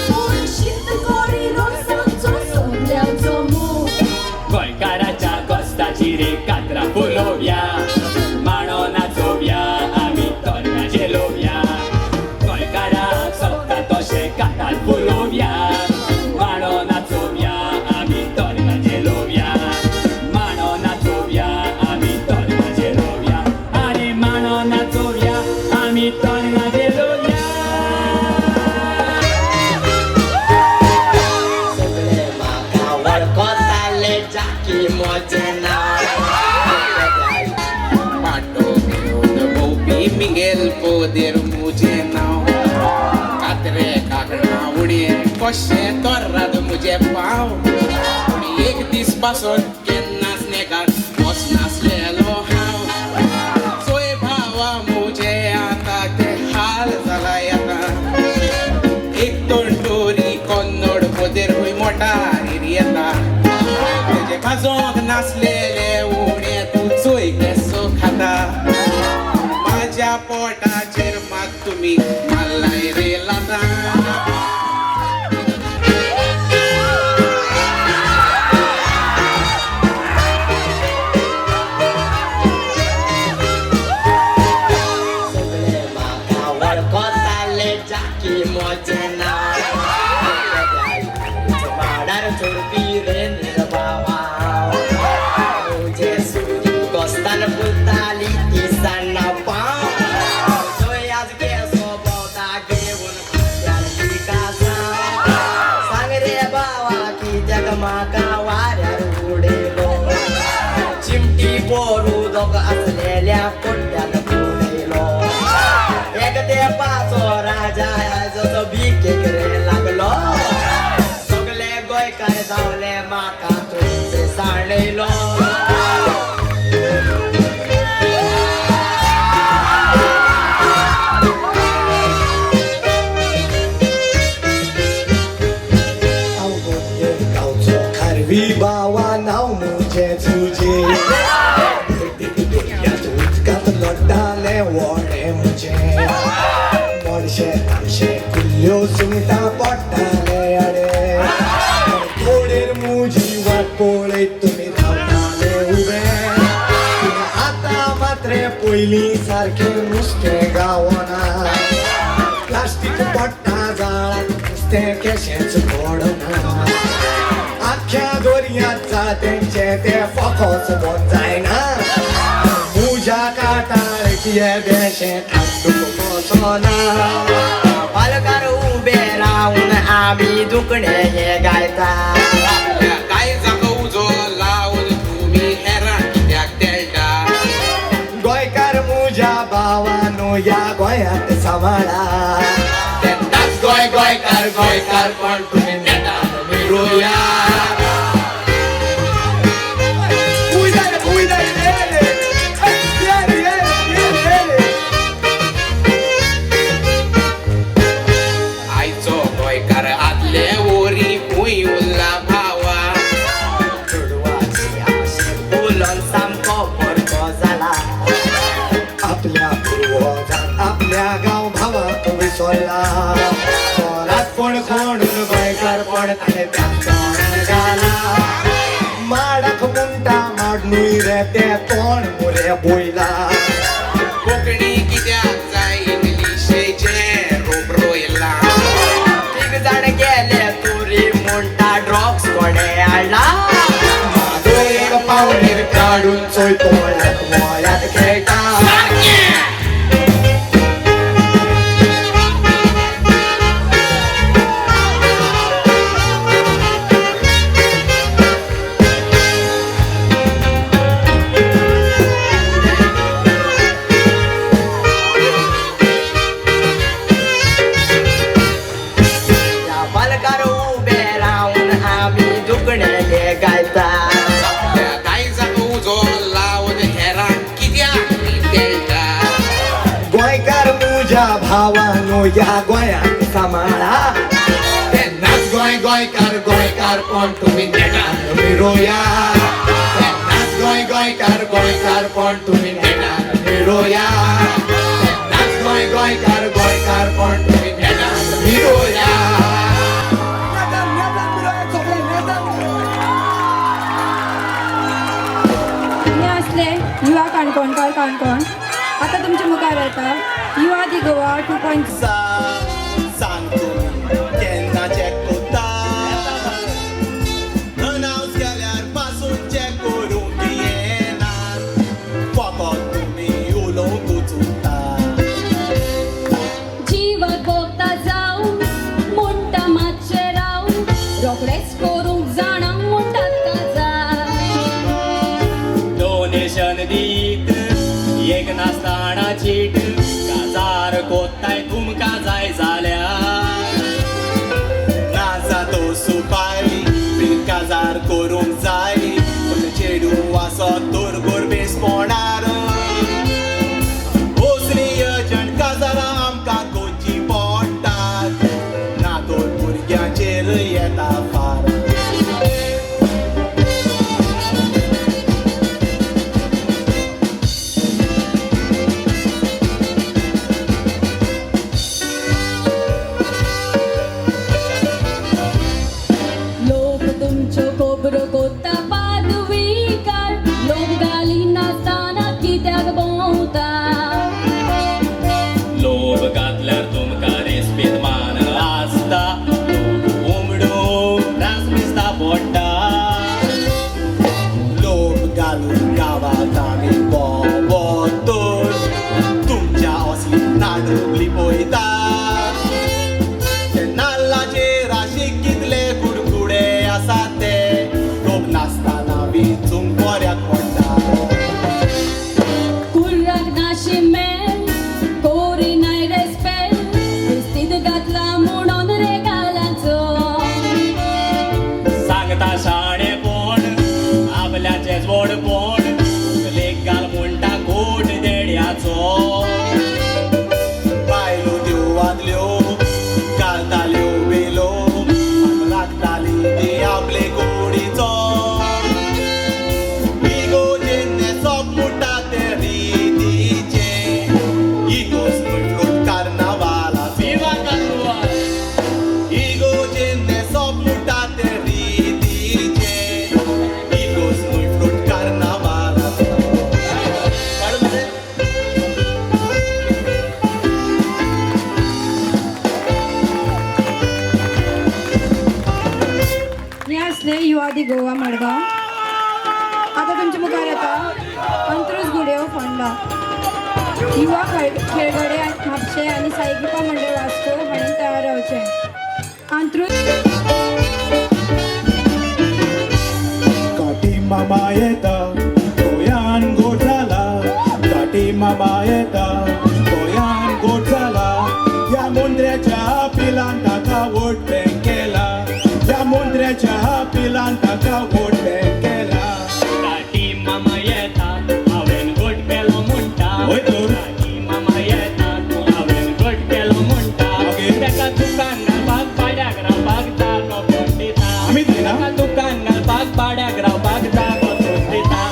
शीत कोडी रोसांचो सगळ्या लोवया माणो नाचोवया आमी तरंगाचे लोवया गोंयकाराक सोबता तशें काताल बोलोवया माणो नाचोवया आमी तरंगाचे लोवया माणो नाचोवया आमी तरंगाचे लोवया आरे माणो नाचोवया आमी तरंगाचे लोवया सगळे म्हाका वळखताले जाकी म्हजें नांव पाटो घेवन भोंवपी मिगेल पोदेर म्हजें नांव कात्रे काकणा उडये कशें तोर्राद म्हजे पांव पूण एक दीस पासून केन्नाच नेकार वचनासलेलो हांव सोय भावा म्हजे आतां ते हाल जाला येता एक तोंडोरी कन्नड पोदेर खूंय मोटार येता तेजे बाजोक नासलेले उणे तूं चोय केसो खाता म्हाज्या पोटाचेर मात तुमी माल्लाय रे लाता सगळे म्हाका वळखताले जाकी म्हजें नांव वाडार चडपी रे निर्भावा म्हजे सुरी गोस्तान फुलताली ती सान्नां पांव थंय आज केसो भोंवता घेवन फाटल्यान पिकासांव सांग रे बावा कित्याक म्हाका वाऱ्यार उडयलो चिमटी बोरू दोग आसलेल्या कोट्यान उडयलो एक तेंपाचो राजा जसो भिकेक रे लागलो सगळे गोंयकार जावले म्हाका तुमचे साणयलो गांवचो खारवी बावा नांव म्हजें तुजें उदकांत लड्डालें व्हडें म्हजें मोडशें ताशें कुल्ल्यो सुंगटां पडटाले आडे थोडेर म्हजी वाट पळयत तुमी रावताले उबे पूण आतां मात्रे पयलीं सारकें नुस्तें गावना प्लास्टीक पडटा जाळांत नुस्तें केशेंच पडना आख्या दर्यांत जातेंचे ते फकोच बंद जायना म्हज्या काटाळ्याची हे बेशें थांडूक बसना पालकार उबे रावन आमी दुखणे हे गायता काळजाक उजो लावन तुमी हेरां कित्याक देलता गोंयकार म्हज्या भावानो ह्या गोंयांत सांबाळा तेन्नाच गोंय गोंयकार गोंयकार पण तुमी नेटान मिरोया आयचो गोंयकार आदले वरी खूंय उरला भावा चेडवाची आशेक उलोवन सामको परको जाला आपल्या पुर्वजांक आपल्या गांव भावाक विसरला तोरात कोण खोडून गोंयकार पण ताणें तोंड घाला माडाक म्हणटा माडूय रे ते तोंड मुरे बोयला कोंकणी कित्याक जाय इंग्लिशेचें रोप रोयला तीग जाण गेले तुरी म्हणटा ड्रॉप्स कोणे हाडला म्हाजो एक पावणेर काडून चोय तोंडाक मोळ्यांत खेळटा पालकार उबे रावन आमी दुखणे हे गायता काळजाक उजो लावन हेरांक कित्याक देलता गोंयकार म्हज्या भावानो ह्या गोंयांत सांबाळा तेन्नाच गोंय गोंयकार गोंयकार पण तुमी नेटान मिरोया तेन्नाच गोंय गोंयकार गोंयकार पण तुमी नेटान मिरोया तेन्नाच गोंय गोंयकार गोंयकार पण तुमी नेटान मिरोया हे असले युवा काणकोणकार काणकोण. आता तुमच्या मुखार येता यू आर दी गोवा 2.0. सांग तूं केन्ना चॅक कोत्ता अनाउन्स केल्यार पासून चॅक करूंक येना फकत तुमी उलोवंकूच उरता. जिवाक भोगता जावं म्हणटा मातशें राव रोखडेच करूंक जाणा म्हणटात काजार. डोनेशन दीत एक नासताना चीट काजार कोत्ताय तुमकां जाय जाल्यार नाचा तो सुपारी बीन काजार करूंक जाय पण चेडू वासत दोरगोर बेसपोणार असली एजंट काजारां आमकां कोची पडटात ना तर भुरग्यांचेर येता फार. लोक तुमच्यो खोबरो कोत्ता पादविकार लोक गाली नासतना कित्याक भोंवता. लोभ घातल्यार तुमकां रेस्पेत मान आसता उमडो रास दिसता पडटा. लोभ घालून गांवांत आमी बोबोतोर तुमच्या असली नाडुगली पळयता. ते नाल्लाचेर राशीक कितले कुडकुडे आसात ते लोक नासतना विचूंक बऱ्याक पडटा. कुर्राक नाशी मेल कोरी नाय रेस्पेल स्थित घातला म्हणून रे गालाचो. सांगता शाणेपण आपल्याचेच व्हडपण लेक घाल म्हणटा कोट देड्याचो. बायलो देवांतल्यो घालताल्यो बेलो राखताली ती आपले गोडीचो. इगोजेन्ने सोप मुटा ते रितीचे इगोस फ्रूट कार्नावाला विवा कार्नावाल. इगोजेन्ने सोप मुटा ते रितीचे इगोस फ्रूट कार्नावाला. हे असले you are the Goa Madgaon. आता तुमच्या मुखार येता अंत्रुज गुडेव फोंडा. युवा खेळगडे म्हापशे आणि साईकृपा मंडळ वास्को हाणें तयार रावचे. अंत्रुज काटी मामा येता गोंयान गोठ जाला. काटी मामा येता गोंयान गोठ जाला. या मुंद्र्याच्या पिलान ताका वोट बँक केला. या मुंद्र्याच्या पिलान ताका वोट बँक केला. काटी मामा येता हांवेन गोट केलो म्हणटा. होय तर. काटी मामा येता हांवेन गोट केलो म्हणटा. तेका दुकान घालपाक पाड्याक रावपाक जागो कोण दिता. आमी दिना. तेका दुकान घालपाक पाड्याक रावपाक जागो कोण दिता.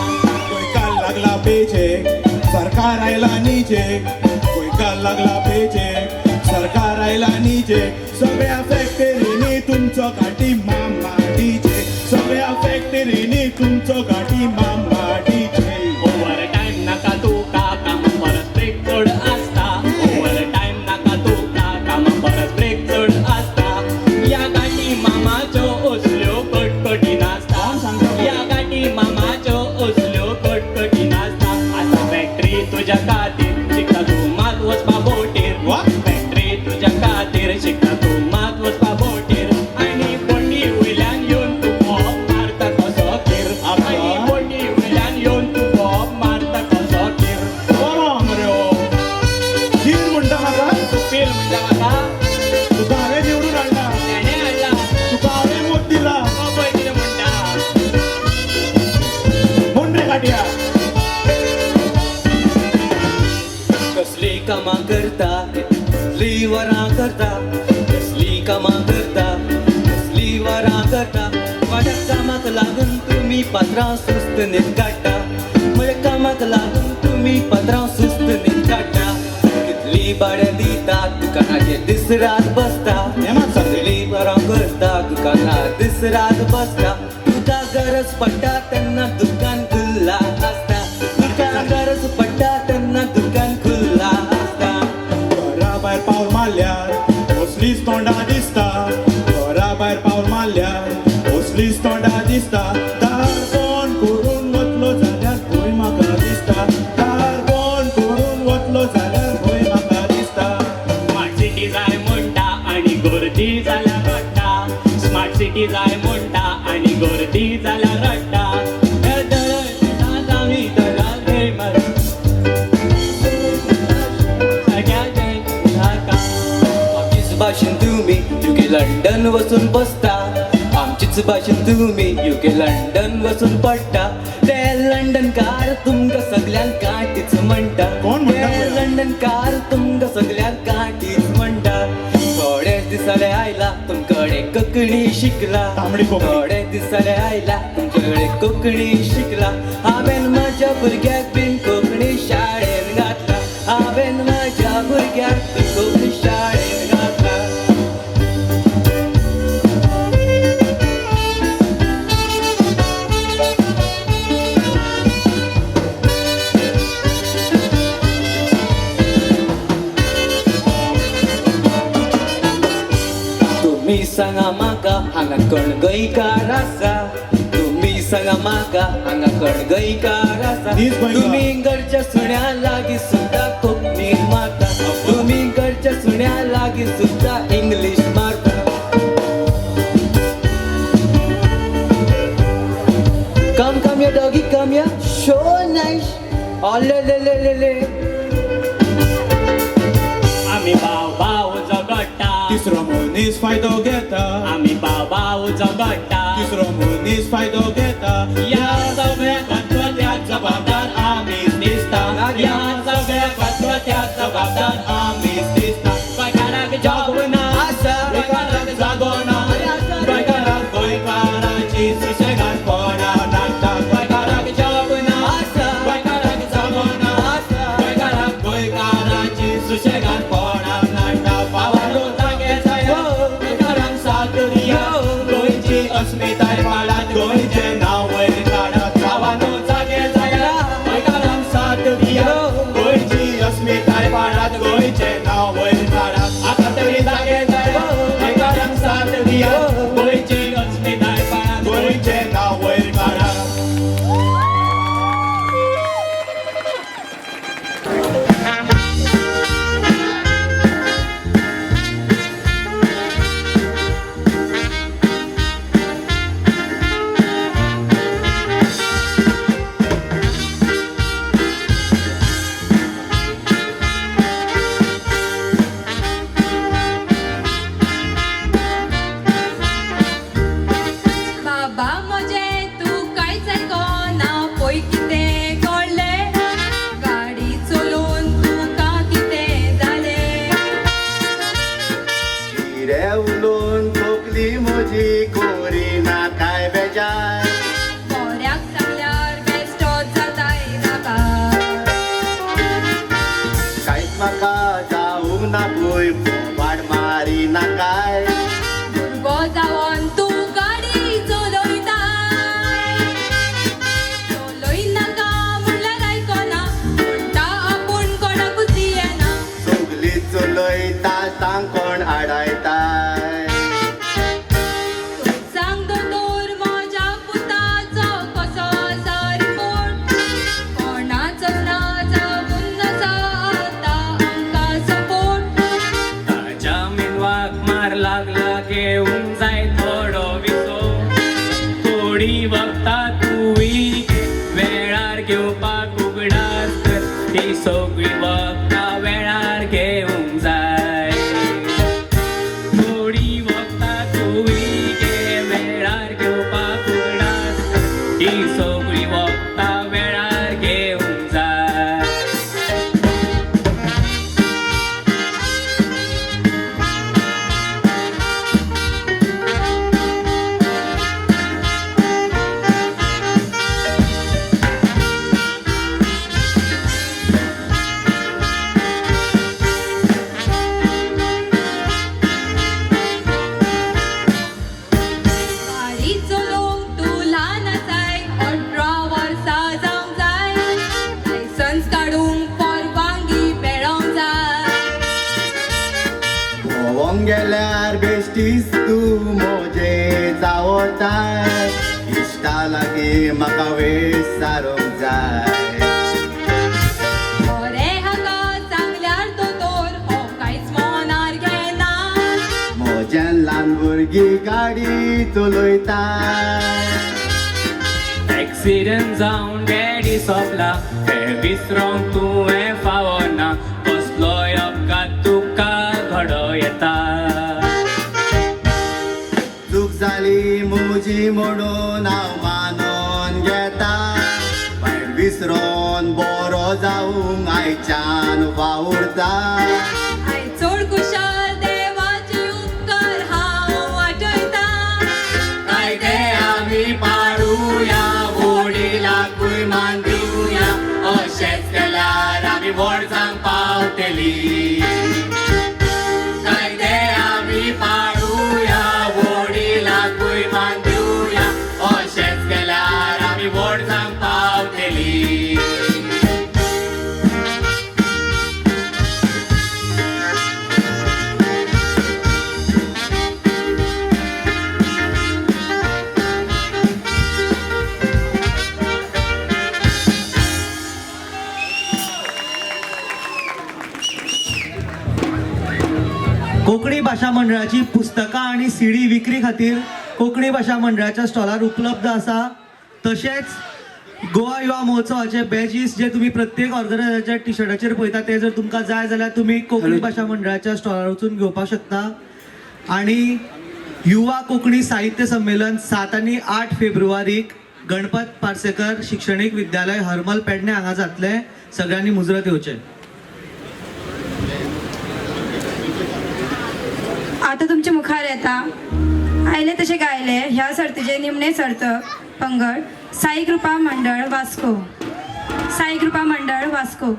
गोंयकार लागला पेचेक सरकार आयला नीचेक. गोंयकार लागला पेचेक सरकार आयला नीचेक. सगळ्या फॅक्टरीनी तुमचो काटी मामा डीजे. सगळ्या फॅक्टरीनी तुमचो काटी मामा डीजे. ओव्हर टायम नाका तुका काम परत ब्रेक चड आसता. ओव्हर टायम नाका तुका काम परत ब्रेक चड आसता. या गाठी मामाच्यो असल्यो कटकटी नासता. या गाठी मामाच्यो असल्यो कटकटी नासता. आतां फॅक्टरी तुज्या खातीर शिकता तूं मात वचपा बोटीर. फॅक्टरी तुज्या खातीर शिकता तूं मात वचपा बोटीर. आनी पोटी वयल्यान येवन तूं बोब मारता कसो खेर. आनी पोटी वयल्यान येवन तूं बोब मारता कसो खेर. बरो मरे खीर म्हणटा म्हाका. पील म्हणटा म्हाका तुका हांवें निवडून हाडला. तेणें हाडला. तुका हांवें मत दिला. तो पळय कितें म्हणटा. म्हण रे काट्या. कसली कामां करता कसली वरां करता. कसली कामां करता कसली वरां करता. माझ्या कामाक लागून तुम्ही पात्रांव सुस्त न्हीद काडटा. म्हज्या कामाक लागून तुम्ही पात्रांव सुस्त न्हीद काडटा. कितली भाडें दिता दुकानाचेर दीस रात बसता. कितली वरां करता दुकानार दीस रात बसता. तुका गरज पडटा तेन्ना दुकान खुल्ला आसता. तुका गरज कोण करून वतलो जाल्यार खंय म्हाका दिसता कोण करून वतलो जाल्यार खंय म्हाका दिसता स्मार्ट सिटी जाय म्हणटा आणि गर्दी जाल्यार रडटा स्मार्ट सिटी जाय म्हणटा आणि गर्दी जाल्यार रडटा भाषेन तुम्ही युके लंडन वचून बसता आमचीच भाषेन तुम्ही युके लंडन वचून पडटा ते लंडनकार तुमकां सगळ्यांक गाठीच म्हणटा ते लंडनकार तुमकां सगळ्यांक गाठीच म्हणटा थोडे दिसाले आयला तुमकडे कोंकणी शिकला थोडे दिसाले आयला तुमच्याकडे कोंकणी शिकला हांवेन म्हज्या भुरग्याक बीन कोंकणी शाळेन घातला हांवेन म्हज्या भुरग्याक बीन कोंकणी शाळेन घातला तुम्ही सांगा म्हाका हांगा कोण गोंयकार आसा तुम्ही सांगा म्हाका हांगा कोण गोंयकार आसा तुम्ही घरच्या सुण्या लागीं सुद्दां कोंकणी मारता तुम्ही घरच्या सुण्या लागीं सुद्दां इंग्लीश मारता Come here doggy, come here. So nice. Oh le le le le le. आम्ही भाव झगडटा तिसरो मनीस फायदो घेता आम्ही भाव झगडटा तिसरो मनीस फायदो घेता या सगळ्या कचवत्याक जबाबदार आम्हीच दिसता या सगळ्या कचवत्याक जबाबदार आम्हीच दिसता गोंयकाराक जागोना आसा गोंयकाराक जागोना गोंयकाराक गोंयकाराची सुशेगादपणा नाटता गोंयकाराक जागोना आसा गोंयकाराक जागोना गोंयकाराक गोंयकाराची सुशेगादपणा नाटता पावारो जागे जाय गोंयकारांक साथ दिया गोंयची अस्मिताय पाडात गोंयचें नांव वयर काडात गांवांनो जागे जाया गोंयकारांक साथ दिया गोंयची अस्मिताय पाडात गोंयचें नांव वयर काडात आतां तरी जागे जाया गोंयकारांक साथ दिया गोंयची अस्मिताय पाडात गोंयचें नांव वयर काडात बाबा म्हजे तू कांयच आयकोना पळय कितें कळ्ळें गाडी चलोवन तुका कितें जालें किरे उलोवन तोकली म्हजी कोरिना काय बेजार बऱ्याक सांगल्यार बेश्टोच जाताय नाका कांयच म्हाका जावूंक ना पळय वाड मारी नाकाय भुरगो जावन तूं गाडी चलयताय चलयनाका म्हणल्यार आयकोना म्हणटा आपूण कोणाकूच दियेना सगली चलयता सांग कोण आडायताय सांग दोतोर म्हज्या पुताचो कसो आसा रिपोर्ट कोणाचोच ना जावून आसा आतां आमकां सपोर्ट ताच्या मेंदवाक मार लागला घेवंक जाय थोडो विसो थोडी वखदां तुवी वेळार घेवपाक उगडास कर ती सगळी वखदां वेळार घेवंक जाय थोडी वखदां तुवी वेळार घेवपाक उगडास कर ती सगळी वखदां वेळार घेवंक जाय गाडी चलोवंक तूं ल्हान आसाय 18 वर्सां जावंक जाय लायसन्स काडूंक परवानगी मेळोंक जाय भोवोंक गेल्यार बेश्टीस तूं मोजे जावताय इश्टा लागीं म्हाका विसारूंक जाय बरे हाका सांगल्यार दोतोर हो कांयच मनार घेना म्हज्या ल्हान भुरगीं गाडी चलयता एक्सिडेंट जावन डॅडी सोंपला हें विसरोंक तुवें फावना कसलोय अपघात तुका घडो येता चूक जाली म्हजी म्हणून हांव मानून घेता पण विसरोन बरो जावंक आयच्यान वावुरता आयज चड कुशल देवाची उपकार हांव वाटयता कायदे आमी पाडुया वडिलांकूय मान दिवया अशेंच केल्यार आमी व्हड जावंक पावतली कायदे आमी पाडुया वडिलांकूय मान दिवया अशेंच केल्यार आमी व्हड जावंक पावतली कोंकणी भाशा मंडळाची पुस्तकां आणि सीडी विक्री खातीर कोंकणी भाशा मंडळाच्या स्टॉलार उपलब्ध आसा तशेंच गोवा युवा महोत्सवाचे बॅजीस जे तुम्ही प्रत्येक ऑर्गनायझराच्या टी शर्टाचेर पळयता ते जर तुमकां जाय जाल्यार तुम्ही कोंकणी भाशा मंडळाच्या स्टॉलार वचून घेवपाक शकता आणि युवा कोंकणी साहित्य संमेलन 7 आनी 8 फेब्रुवारीक गणपत पार्सेकर शिक्षणीक विद्यालय हरमल पेडणे हांगा जातले सगळ्यांनी मुजरत येवचें आता तुमच्या मुखार येता आयले तसे गायले ह्या सर्तीचे निमणे सर्त पंगड साई कृपा मंडळ वास्को साई कृपा मंडळ वास्को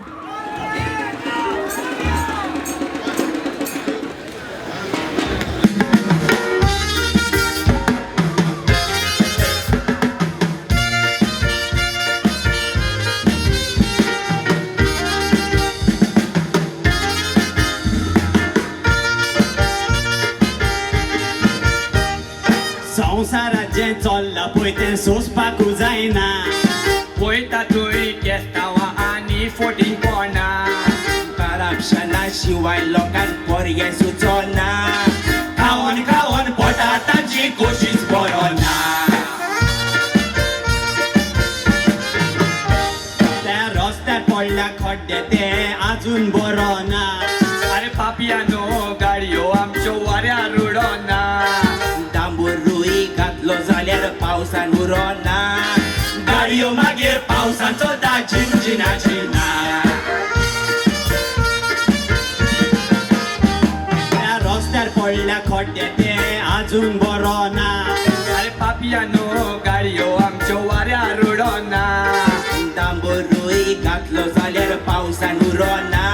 संवसारात जें चल्लां पळय तें सोंसपाकूच जायना पळयता थंय केस्तांवां आनी फोटींगपणा करप्शना शिवाय लोकांक पर्याय सुचोना खावन खावन पोटा तांची कोशीश बरोना त्या रस्त्यार पडल्या खड्डे ते आजून बरो ना अरे पापियानो गाडयो आमच्यो वाऱ्यार उडोना डांबूर रुई घातलो जाल्यार पावसान उरोना गाडयो मागीर पावसान चलता झिनझिनाची ना त्या रस्त्यार पडल्या खड्डे ते आजून बरो ना अरे पापियानो गाडयो आमच्यो वाऱ्यार उडोना डांबूर रुई घातलो जाल्यार पावसान उरोना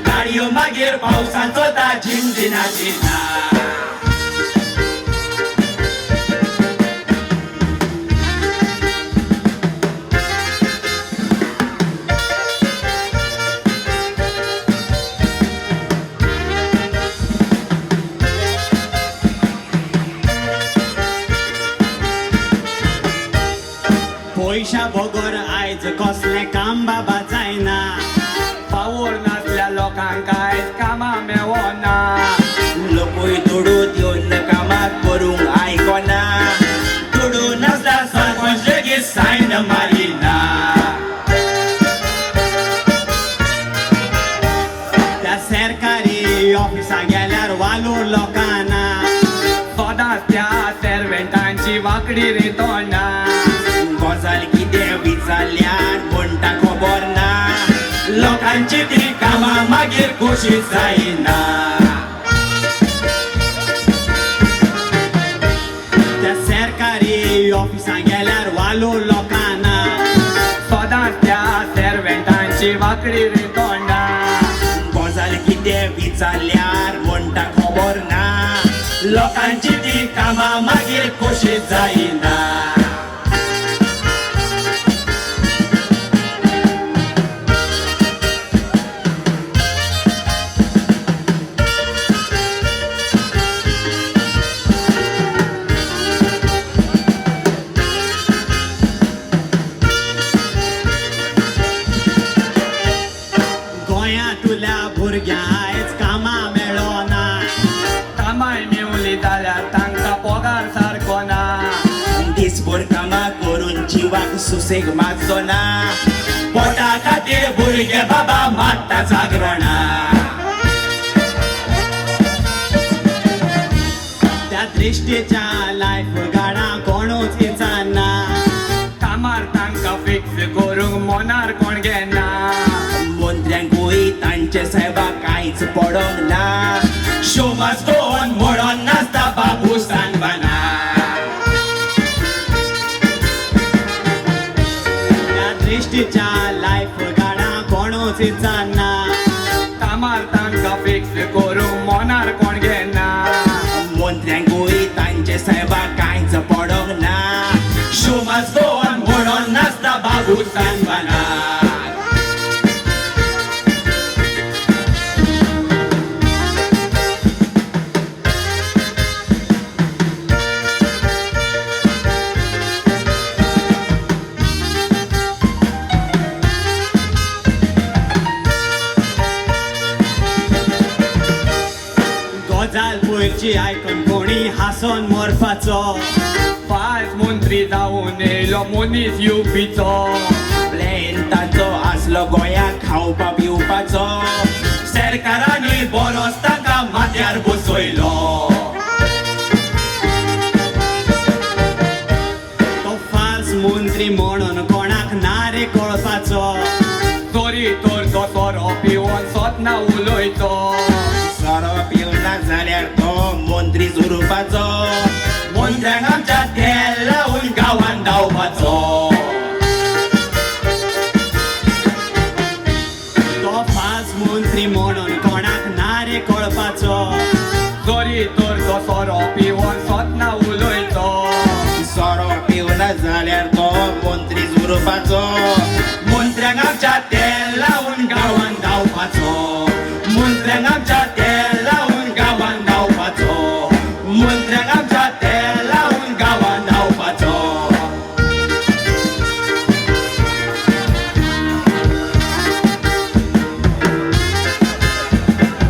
गाडयो मागीर पावसान चलता झिनझिनाची ना पैशा बगर आयज कसलें काम बाबा जायना पावोर नासल्या लोकांक आयज कामां मेवना लोकूय दुडूत येवन कामाक करूंक आयकना दुडू नासल्या सरपंच लेगीत सायन मारिना त्या सरकारी ऑफिसाक गेल्यार वालोर लोकांना सदांच त्या सर्वेंटांची वांकडी रेतोना गजाल कितें विचारल्यार म्हणटा खबर ना लोकांची ती कामां मागीर कशी जायना त्या सरकारी ऑफिसां गेल्यार वालो लोकांना सदांच त्या सर्वेंटांची वांकडी रेतोना गजाल कितें विचारल्यार म्हणटा खबर ना लोकांची ती कामां मागीर कशी जायना भुरग्यां आयज कामां मेळो ना कामाय मेवली जाल्यार तांकां पगार सारको ना दिसभर कामां करून जिवाक सुसेग मातसो ना पोटा खातीर भुरगे बाबा मारता जागरणा त्या दृश्टीच्या लायफ गाडा कोणूच इचाना कामार तांकां फिक्स करूंक मनार कोण घेना मंत्र्यांकूय तांचे साहेबा कांयच पडोंक ना शो मस्ट गो ऑन म्हणून नाचता बाबू सांगवाना त्या दृश्टीच्या लायफ गाडा कोणूच इचाना कामार तांकां फिक्स करूंक मनार कोण घेना मंत्र्यांकूय तांचे साहेबा कांयच पडोंक ना शो मस्ट गो ऑन म्हणून नाचता बाबू सांगवाना गजाल पयरची आयकून कोणी हांसोन मरपाचो 5 मंत्री जावन येयलो मनीस येवपीचो प्लेन तांचो आसलो गोंयाक खावपा पिवपाचो सरकारांनी बरोच तांकां माथ्यार बसयलो तो फाल्स मंत्री म्हणून कोणाक ना रे कळपाचो चोरी तर तो सोरो पिवून सोदना उलयतो सोरो पिवना जाल्यार तो मंत्री जुरुपाचो मंत्र्यांक आमच्या तेल लावून गांवांत धांवपाचो तो फाल्स मंत्री म्हणून कोणाक ना रे कळपाचो चोरी तर तो सोरो पिवून सोदना उलयतो सोरो पिवना जाल्यार तो मंत्री जुरुपाचो मंत्र्यांक आमच्या तेल लावून गांवांत धांवपाचो मंत्र्यांक आमच्या तेल लावून गांवांत धांवपाचो मंत्र्यांक आमच्या तेल लावून गांवांत धांवपाचो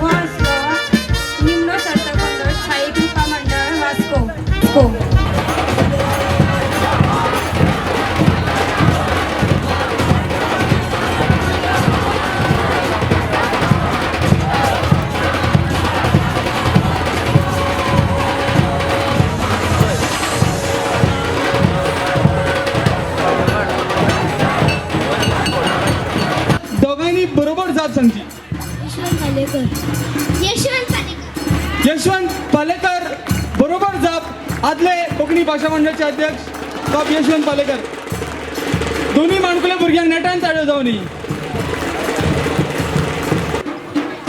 हो आसलो निमणो सर्त मंडळ स्थायी कृपा मंडळ वास्को दोघांनी बरोबर जाप सांगची यशवंत पालेकर बरोबर जाप आदले कोंकणी भाशा मंडळाचे अध्यक्ष बाब यशवंत पालेकर दोन्ही माणकुल्या भुरग्यांक नेटान ताळ्यो जावनी